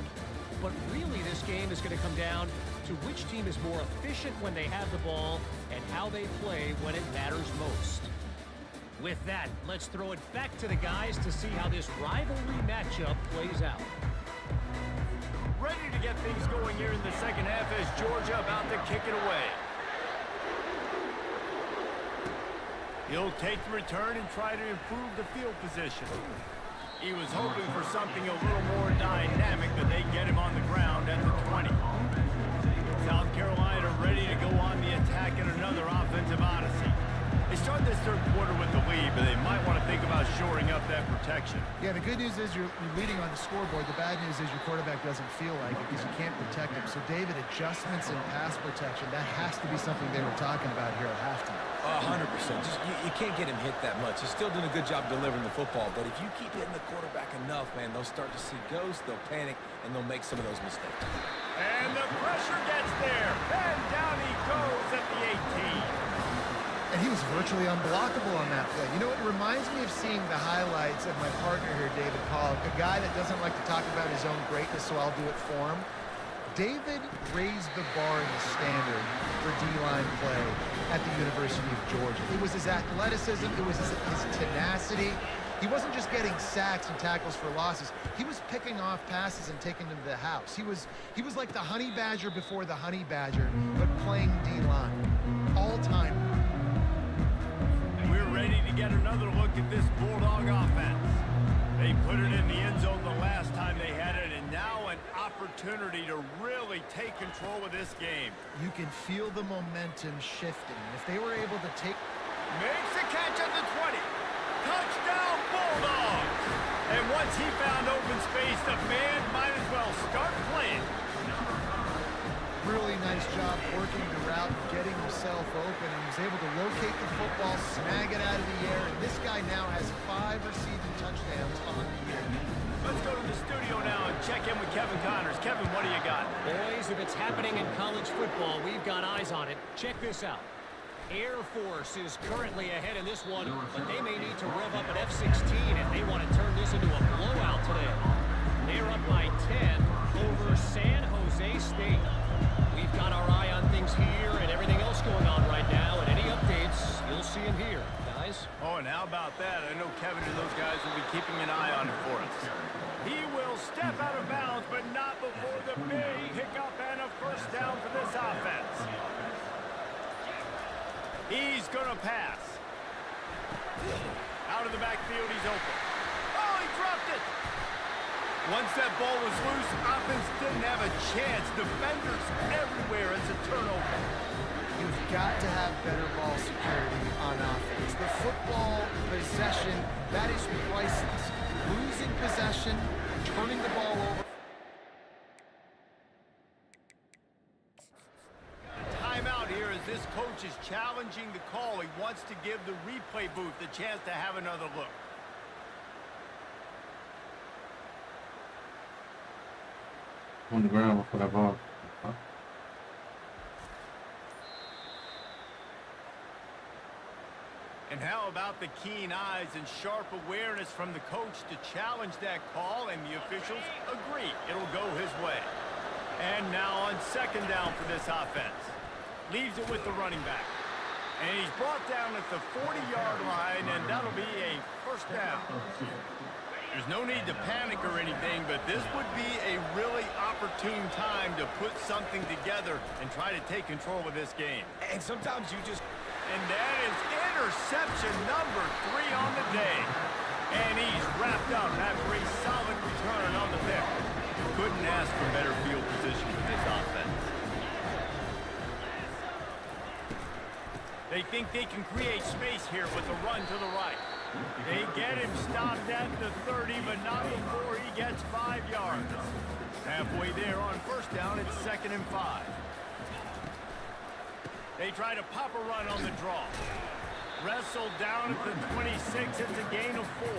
But really, this game is going to come down to which team is more efficient when they have the ball and how they play when it matters most. With that, let's throw it back to the guys to see how this rivalry matchup plays out. Ready to get things going here in the 2nd half as Georgia about to kick it away. He'll take the return and try to improve the field position. He was hoping for something a little more dynamic, but they get him on the ground at the 20. South Carolina ready to go on the attack in another offensive odyssey. They start this 3rd quarter with the lead, but they might want to think about shoring up that protection. Yeah, the good news is you're leading on the scoreboard. The bad news is your quarterback doesn't feel like it because you can't protect him. So, David, adjustments in pass protection, that has to be something they were talking about here at halftime. 100%. Just you can't get him hit that much. He's still doing a good job delivering the football, but if you keep hitting the quarterback enough, man, they'll start to see ghosts, they'll panic, and they'll make some of those mistakes. And the pressure gets there. And down he goes at the 18. And he was virtually unblockable on that play. You know, it reminds me of seeing the highlights of my partner here, David Pollock, a guy that doesn't like to talk about his own greatness, so I'll do it for him. David raised the bar in the standard for D-line play at the University of Georgia. It was his athleticism, it was his tenacity. He wasn't just getting sacks and tackles for losses. He was picking off passes and taking them to the house. He was like the Honey Badger before the Honey Badger, but playing D-line. All-time. We're ready to get another look at this Bulldog offense. They put it in the end zone the last time they had it, and now an opportunity to really take control of this game. You can feel the momentum shifting. If they were able to take... Makes the catch at the 20. Touchdown, Bulldogs! And once he found open space, the man might as well start playing. Really nice job working the route, getting himself open, and he was able to locate the football, snag it out of the air, and this guy now has 5 receiving touchdowns on the year. Let's go to the studio now and check in with Kevin Connors. Kevin, what do you got? Boys, if it's happening in college football, we've got eyes on it. Check this out. Air Force is currently ahead in this one, but they may need to rev up an F-16 if they want to turn this into a blowout today. They're up by 10 over San Jose State. We've got our eye on things here and everything else going on right now, and any updates, you'll see them here, guys. Oh, and how about that? I know Kevin and those guys will be keeping an eye on it for us. He will step out of bounds, but not before the big pickup and a first down for this offense. He's going to pass. Out of the backfield, he's open. Oh, he dropped it. Once that ball was loose, offense didn't have a chance. Defenders everywhere. It's a turnover. You've got to have better ball security on offense. The football possession, that is priceless. Losing possession, turning the ball over. Timeout here as this coach is challenging the call. He wants to give the replay booth the chance to have another look. On the ground before that ball. And how about the keen eyes and sharp awareness from the coach to challenge that call, and the officials agree it'll go his way. And now on second down for this offense. Leaves it with the running back. And he's brought down at the 40-yard line, and that'll be a first down. There's no need to panic or anything, but this would be a really opportune time to put something together and try to take control of this game. And sometimes you just... And that is interception number 3 on the day. And he's wrapped up after a solid return on the pick. Couldn't ask for better field position for this offense. They think they can create space here with a run to the right. They get him stopped at the 30, but not before he gets 5 yards. Halfway there on first down, it's 2nd and 5. They try to pop a run on the draw. Wrestled down at the 26, it's a gain of 4.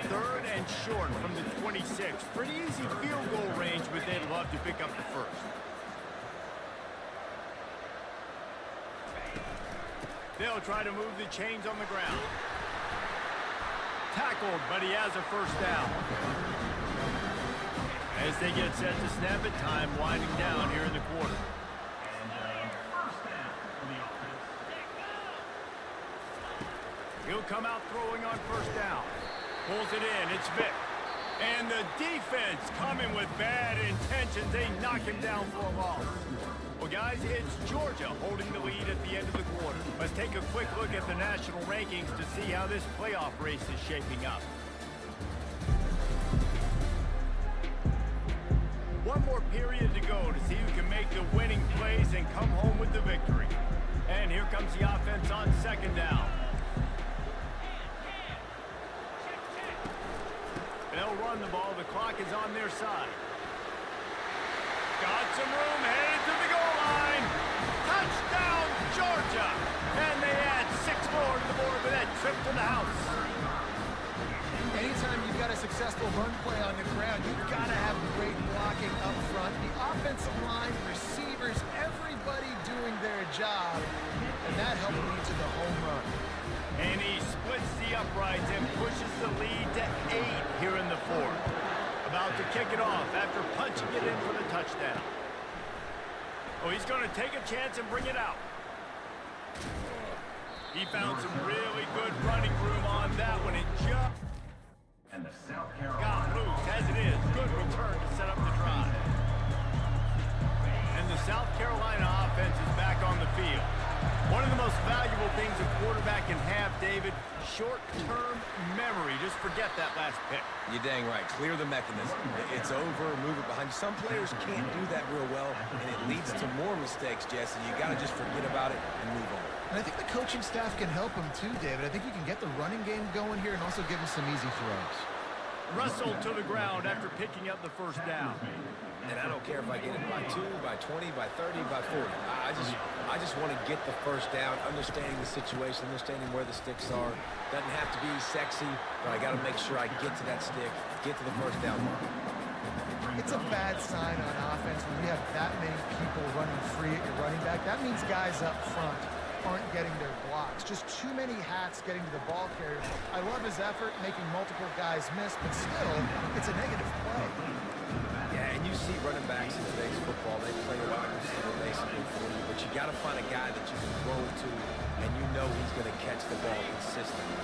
3rd and short from the 26. Pretty easy field goal range, but they'd love to pick up the first. They'll try to move the chains on the ground. Tackled, but he has a first down. As they get set to snap it, time winding down here in the quarter. He'll come out throwing on first down. Pulls it in, it's Vick. And the defense coming with bad intentions. They knock him down for a loss. Well, guys, it's Georgia holding the lead at the end of the quarter. Let's take a quick look at the national rankings to see how this playoff race is shaping up. One more period to go to see who can make the winning plays and come home with the victory. And here comes the offense on second down. They'll run the ball. The clock is on their side. Got some room, headed to the goal line. Touchdown, Georgia. And they add 6 more to the board with that trip to the house. Anytime you've got a successful run play on the ground, you've got to have great blocking up front. The offensive line, receivers, everybody doing their job. And that helped lead to the home run. And he splits the uprights and pushes the lead to 8 here in the 4th. About to kick it off after punching it in for the touchdown. Oh, he's going to take a chance and bring it out. He found some really good running room on that one. It just got loose as it is. Good return to set up the drive. And the South Carolina offense is back on the field. One of the most valuable things a quarterback can have, David, short-term memory. Just forget that last pick. You're dang right. Clear the mechanism. It's over, move it behind you. Some players can't do that real well, and it leads to more mistakes, Jesse. You got to just forget about it and move on. And I think the coaching staff can help him too, David. I think you can get the running game going here and also give him some easy throws. wrestled to the ground after picking up the first down. And I don't care if I get it by 2, by 20, by 30, by 40. I just want to get the first down, understanding the situation, understanding where the sticks are. Doesn't have to be sexy, but I got to make sure I get to that stick, get to the first down mark. It's a bad sign on offense when you have that many people running free at your running back. That means guys up front aren't getting their blocks. Just too many hats getting to the ball carrier. I love his effort, making multiple guys miss, but still, it's a negative play. Yeah, and you see running backs in today's football, they play a wide receiver basically for you, but you got to find a guy that you can throw it to, and you know he's going to catch the ball consistently.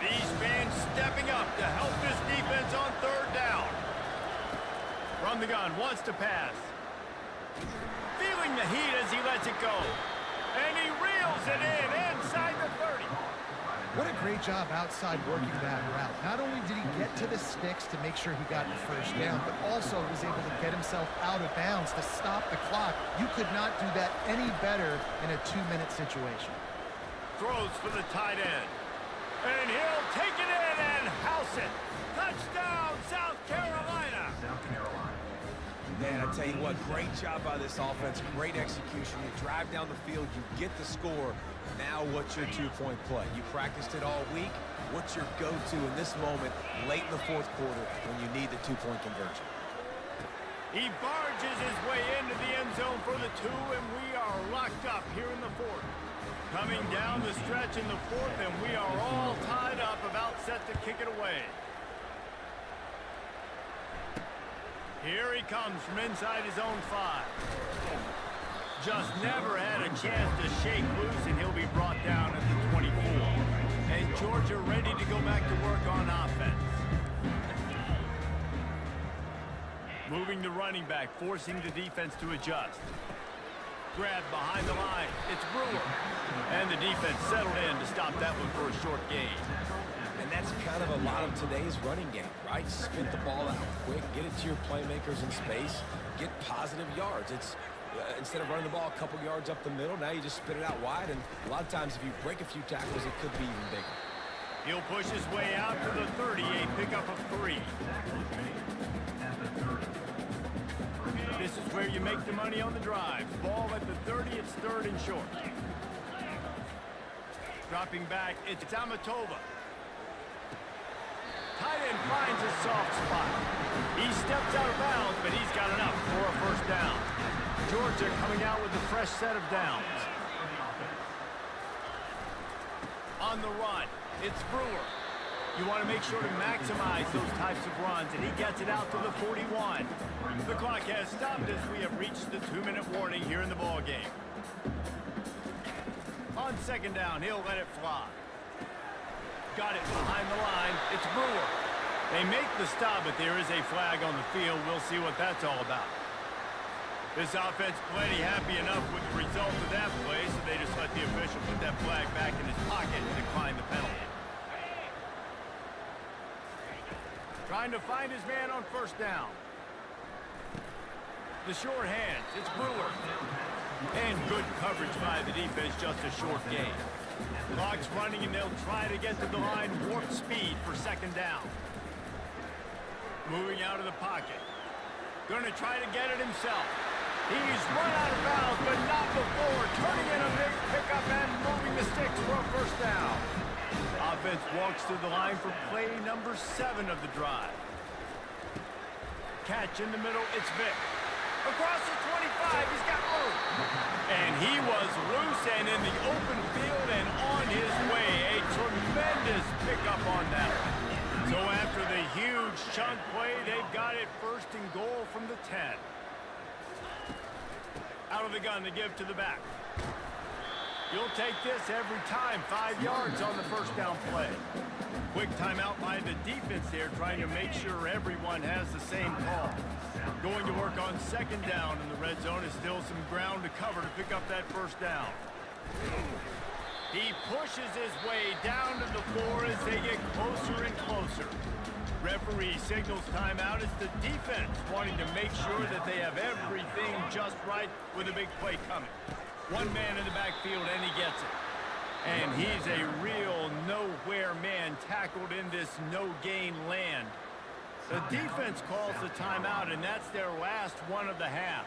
These fans stepping up to help this defense on third down. From the gun, wants to pass. Feeling the heat as he lets it go. And he reels it in inside the 30. What a great job outside working that route. Not only did he get to the sticks to make sure he got the first down, but also was able to get himself out of bounds to stop the clock. You could not do that any better in a 2-minute situation. Throws for the tight end. And he'll take it in and house it. Touchdown, South Carolina. Man, I tell you what, great job by this offense, great execution. You drive down the field, you get the score. Now what's your 2-point play? You practiced it all week. What's your go-to in this moment, late in the fourth quarter, when you need the 2-point conversion? He barges his way into the end zone for the 2, and we are locked up here in the fourth. Coming down the stretch in the fourth, and we are all tied up, about set to kick it away. Here he comes from inside his own 5. Just never had a chance to shake loose, and he'll be brought down at the 24. And Georgia ready to go back to work on offense. Moving the running back, forcing the defense to adjust. Grabbed behind the line. It's Brewer. And the defense settled in to stop that one for a short gain. And that's kind of a lot of today's running game, right? Spit the ball out quick, get it to your playmakers in space, get positive yards. It's instead of running the ball a couple yards up the middle, now you just spit it out wide, and a lot of times if you break a few tackles, it could be even bigger. He'll push his way out to the 30, a pickup of 3. This is where you make the money on the drive. Ball at the 30, it's third and short. Dropping back, it's Amatova. Tight end finds a soft spot. He steps out of bounds, but he's got enough for a first down. Georgia coming out with a fresh set of downs. On the run, it's Brewer. You want to make sure to maximize those types of runs, and he gets it out to the 41. The clock has stopped as we have reached the 2-minute warning here in the ball game. On second down, he'll let it fly. Got it behind the line. It's Brewer. They make the stop, but there is a flag on the field. We'll see what that's all about. This offense plenty happy enough with the result of that play, so they just let the official put that flag back in his pocket and decline the penalty. Trying to find his man on first down. The short hands. It's Brewer. And good coverage by the defense, just a short gain. Clock's running, and they'll try to get to the line, warp speed for second down. Moving out of the pocket. Going to try to get it himself. He's run out of bounds, but not before. Turning in a big pickup and moving the sticks for a first down. Offense walks to the line for play number 7 of the drive. Catch in the middle, it's Vick. Across the 25, he's got room. And he was loose and in the open field and on his way. A tremendous pickup on that one. So after the huge chunk play, they've got it first and goal from the 10. Out of the gun to give to the back. You'll take this every time. 5 yards on the first down play. Quick timeout by the defense there, trying to make sure everyone has the same call. Going to work on second down, and the red zone is still some ground to cover to pick up that first down. He pushes his way down to the floor as they get closer and closer. Referee signals timeout. It's the defense wanting to make sure that they have everything just right with a big play coming. One man in the backfield, and he gets it. And he's a real nowhere man tackled in this no-gain land. The defense calls the timeout, and that's their last one of the half.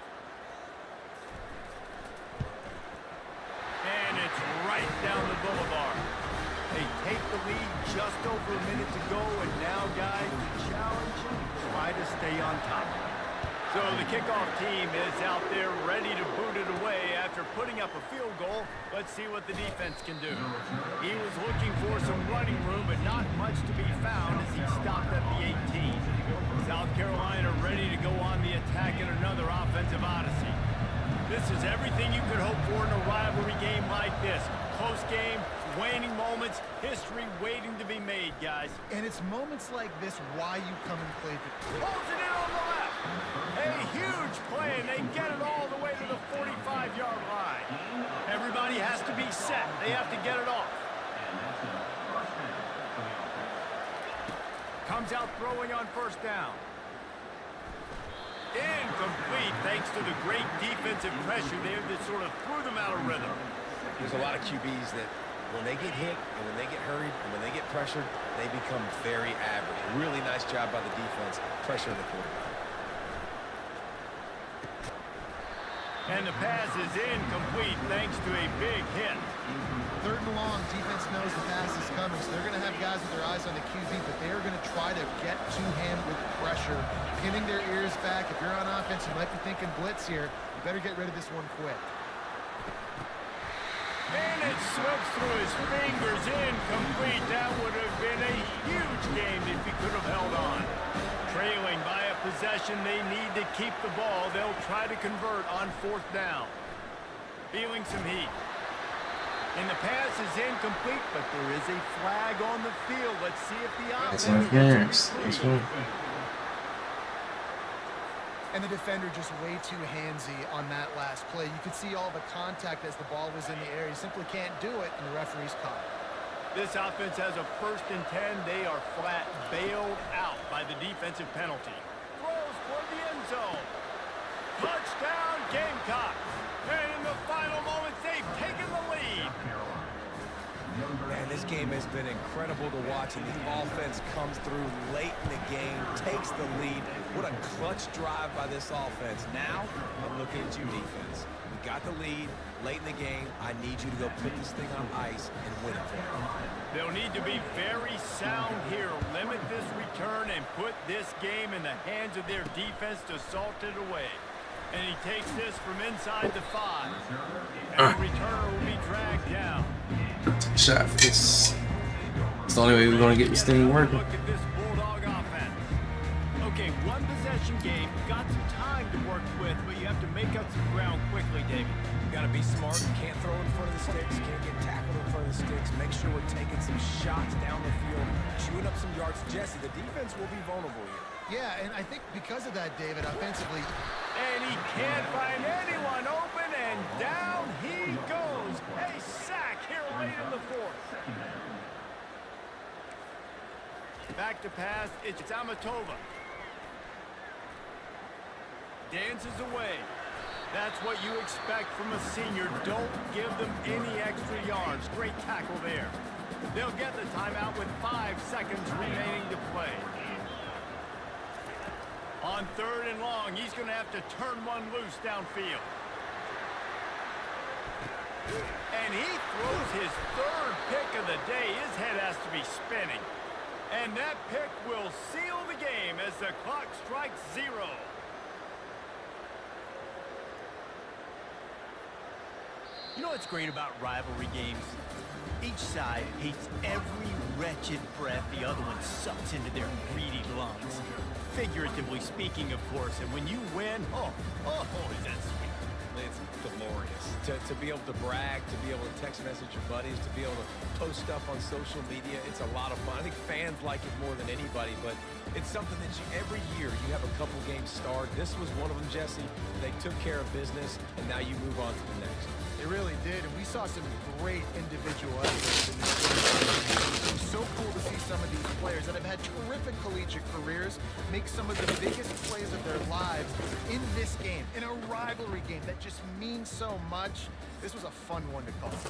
And it's right down the boulevard. They take the lead just over a minute to go, and now, guys, the challenge, try to stay on top. So the kickoff team is out there ready to boot it away after putting up a field goal. Let's see what the defense can do. He was looking for some running room, but not much to be found as he stopped at the 18. South Carolina ready to go on the attack in another offensive odyssey. This is everything you could hope for in a rivalry game like this. Close game, waning moments, history waiting to be made, guys. And it's moments like this why you come and play the... Pulls it in on the left. A huge play, and they get it all the way to the 45-yard line. Everybody has to be set. They have to get it off. Comes out throwing on first down. Incomplete, thanks to the great defensive pressure there that sort of threw them out of rhythm. There's a lot of QBs that when they get hit and when they get hurried and when they get pressured, they become very average. Really nice job by the defense pressuring the quarterback. And the pass is incomplete thanks to a big hit. Third and long, defense knows the pass is coming, so they're going to have guys with their eyes on the QB, but they are going to try to get to him with pressure, pinning their ears back. If you're on offense, you might be thinking blitz here. You better get rid of this one quick. And it slips through his fingers, incomplete. That would have been a huge game if he could have held on. Trailing by a possession, they need to keep the ball. They'll try to convert on fourth down. Feeling some heat. And the pass is incomplete, but there is a flag on the field. Let's see if the offense... That's interference. That's one. And the defender just way too handsy on that last play. You could see all the contact as the ball was in the air. You simply can't do it, and the referee's caught it. This offense has a 1st and 10. They are flat bailed out by the defensive penalty. Throws for the end zone. Touchdown, Gamecocks. And in the final moments, they've taken the lead. Man, this game has been incredible to watch, and the offense comes through late in the game, takes the lead. What a clutch drive by this offense. Now, I'm looking at you, defense. We got the lead late in the game. I need you to go put this thing on ice and win it for me. They'll need to be very sound here. Limit this return and put this game in the hands of their defense to salt it away. And he takes this from inside the 5. And the returner will be dragged down. Shot for this. It's the only way we're going to get this thing working. Look at this Bulldog offense. Okay, one possession game. You've got some time to work with, but you have to make up some ground quickly, David. You got to be smart. Can't throw in front of the sticks. Can't get tackled in front of the sticks. Make sure we're taking some shots down the field, chewing up some yards. Jesse, the defense will be vulnerable here. Yeah, and I think because of that, David, offensively... And he can't find anyone open, and down he goes. A sack here late in the 4th. Back to pass, it's Amatova. Dances away. That's what you expect from a senior. Don't give them any extra yards. Great tackle there. They'll get the timeout with 5 seconds remaining to play. On 3rd and long, he's going to have to turn one loose downfield. And he throws his 3rd pick of the day. His head has to be spinning. And that pick will seal the game as the clock strikes 0. You know what's great about rivalry games? Each side hates every wretched breath the other one sucks into their greedy lungs. Figuratively speaking, of course, and when you win, oh, is that sweet. It's glorious. To be able to brag, to be able to text message your buddies, to be able to post stuff on social media, it's a lot of fun. I think fans like it more than anybody, but it's something that every year you have a couple games starred. This was one of them, Jesse. They took care of business, and now you move on to the next. They really did, and we saw some great individual efforts in this game. It was so cool to see some of these players that have had terrific collegiate careers make some of the biggest plays of their lives in this game, in a rivalry game that just means so much. This was a fun one to call. That's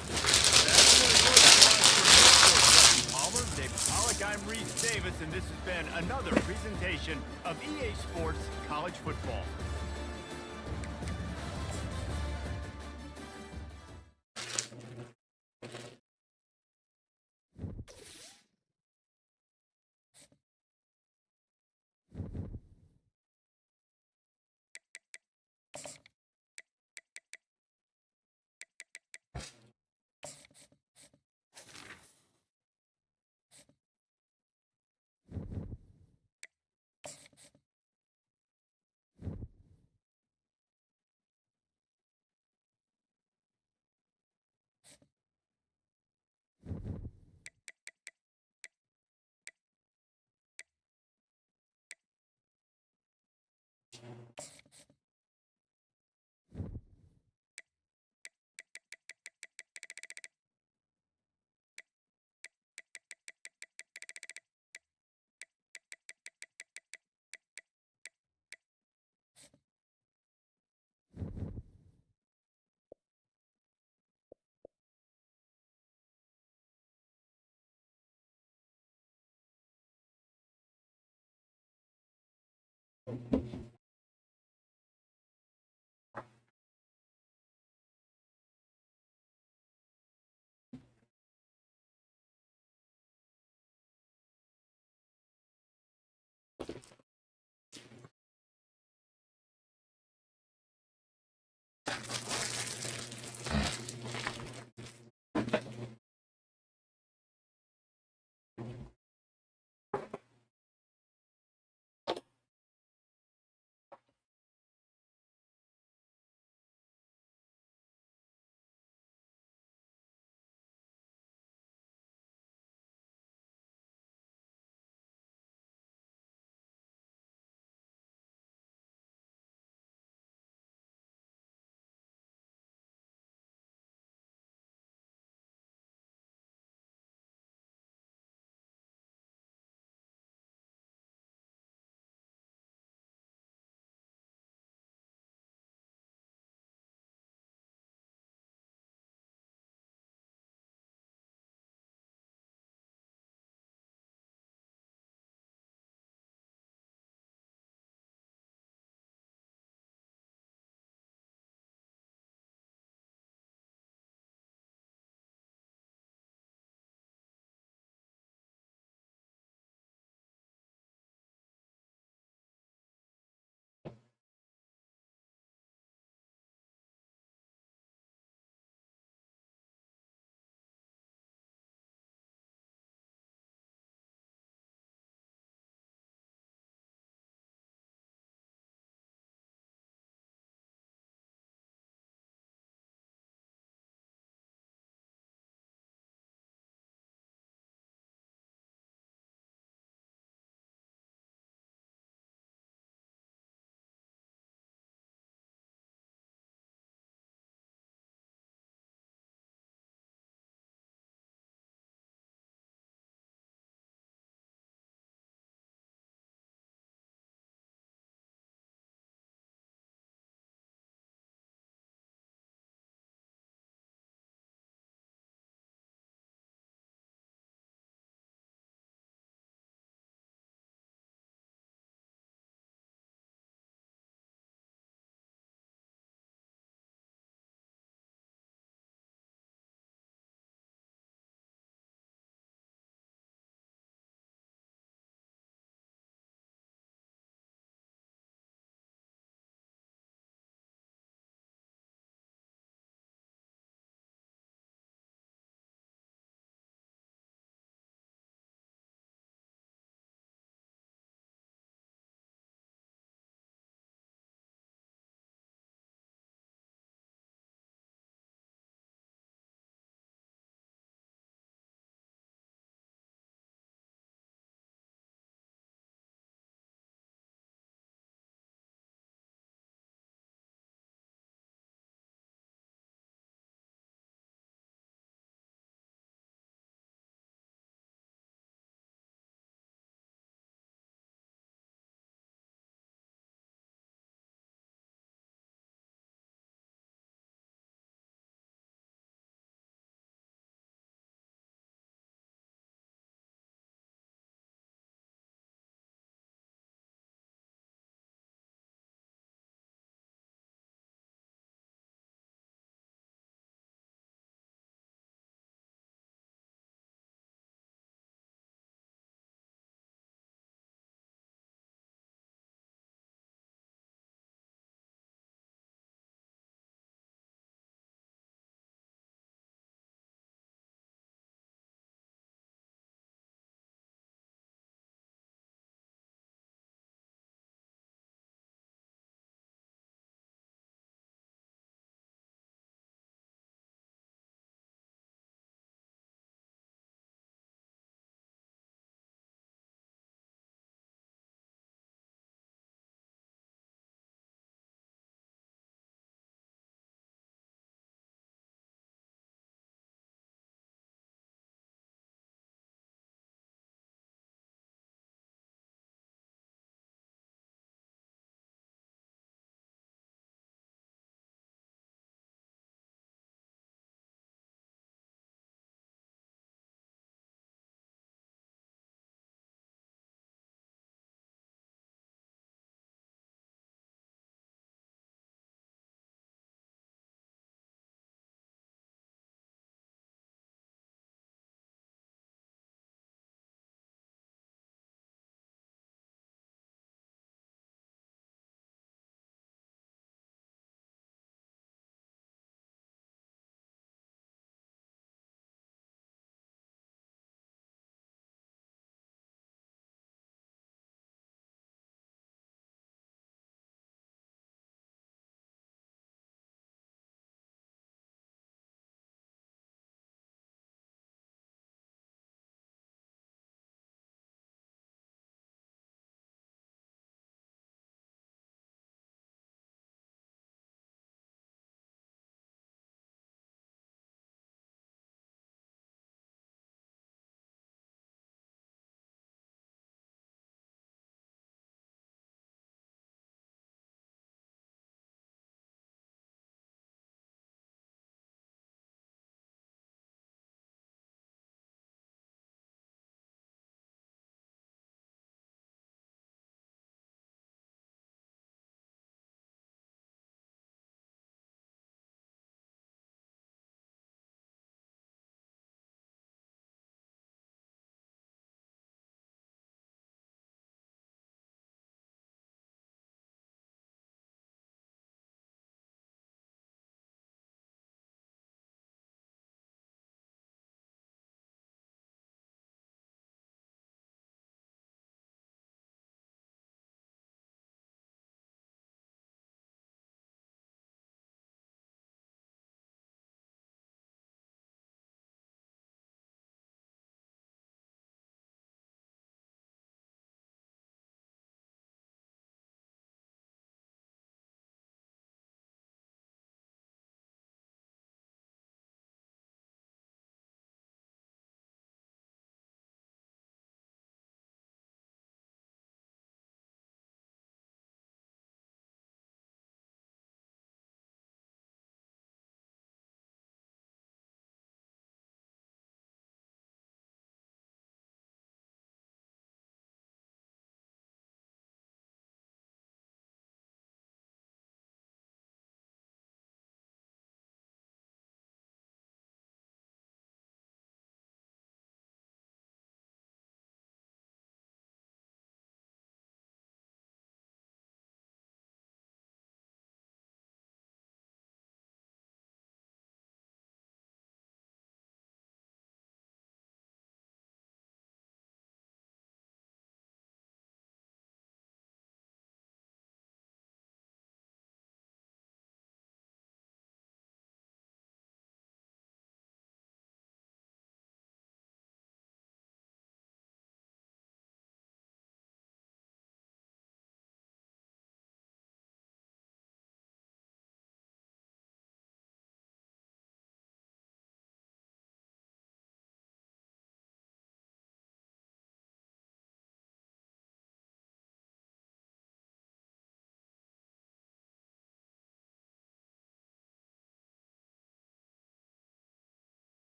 this has been another presentation of EA Sports College Football.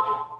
Bye.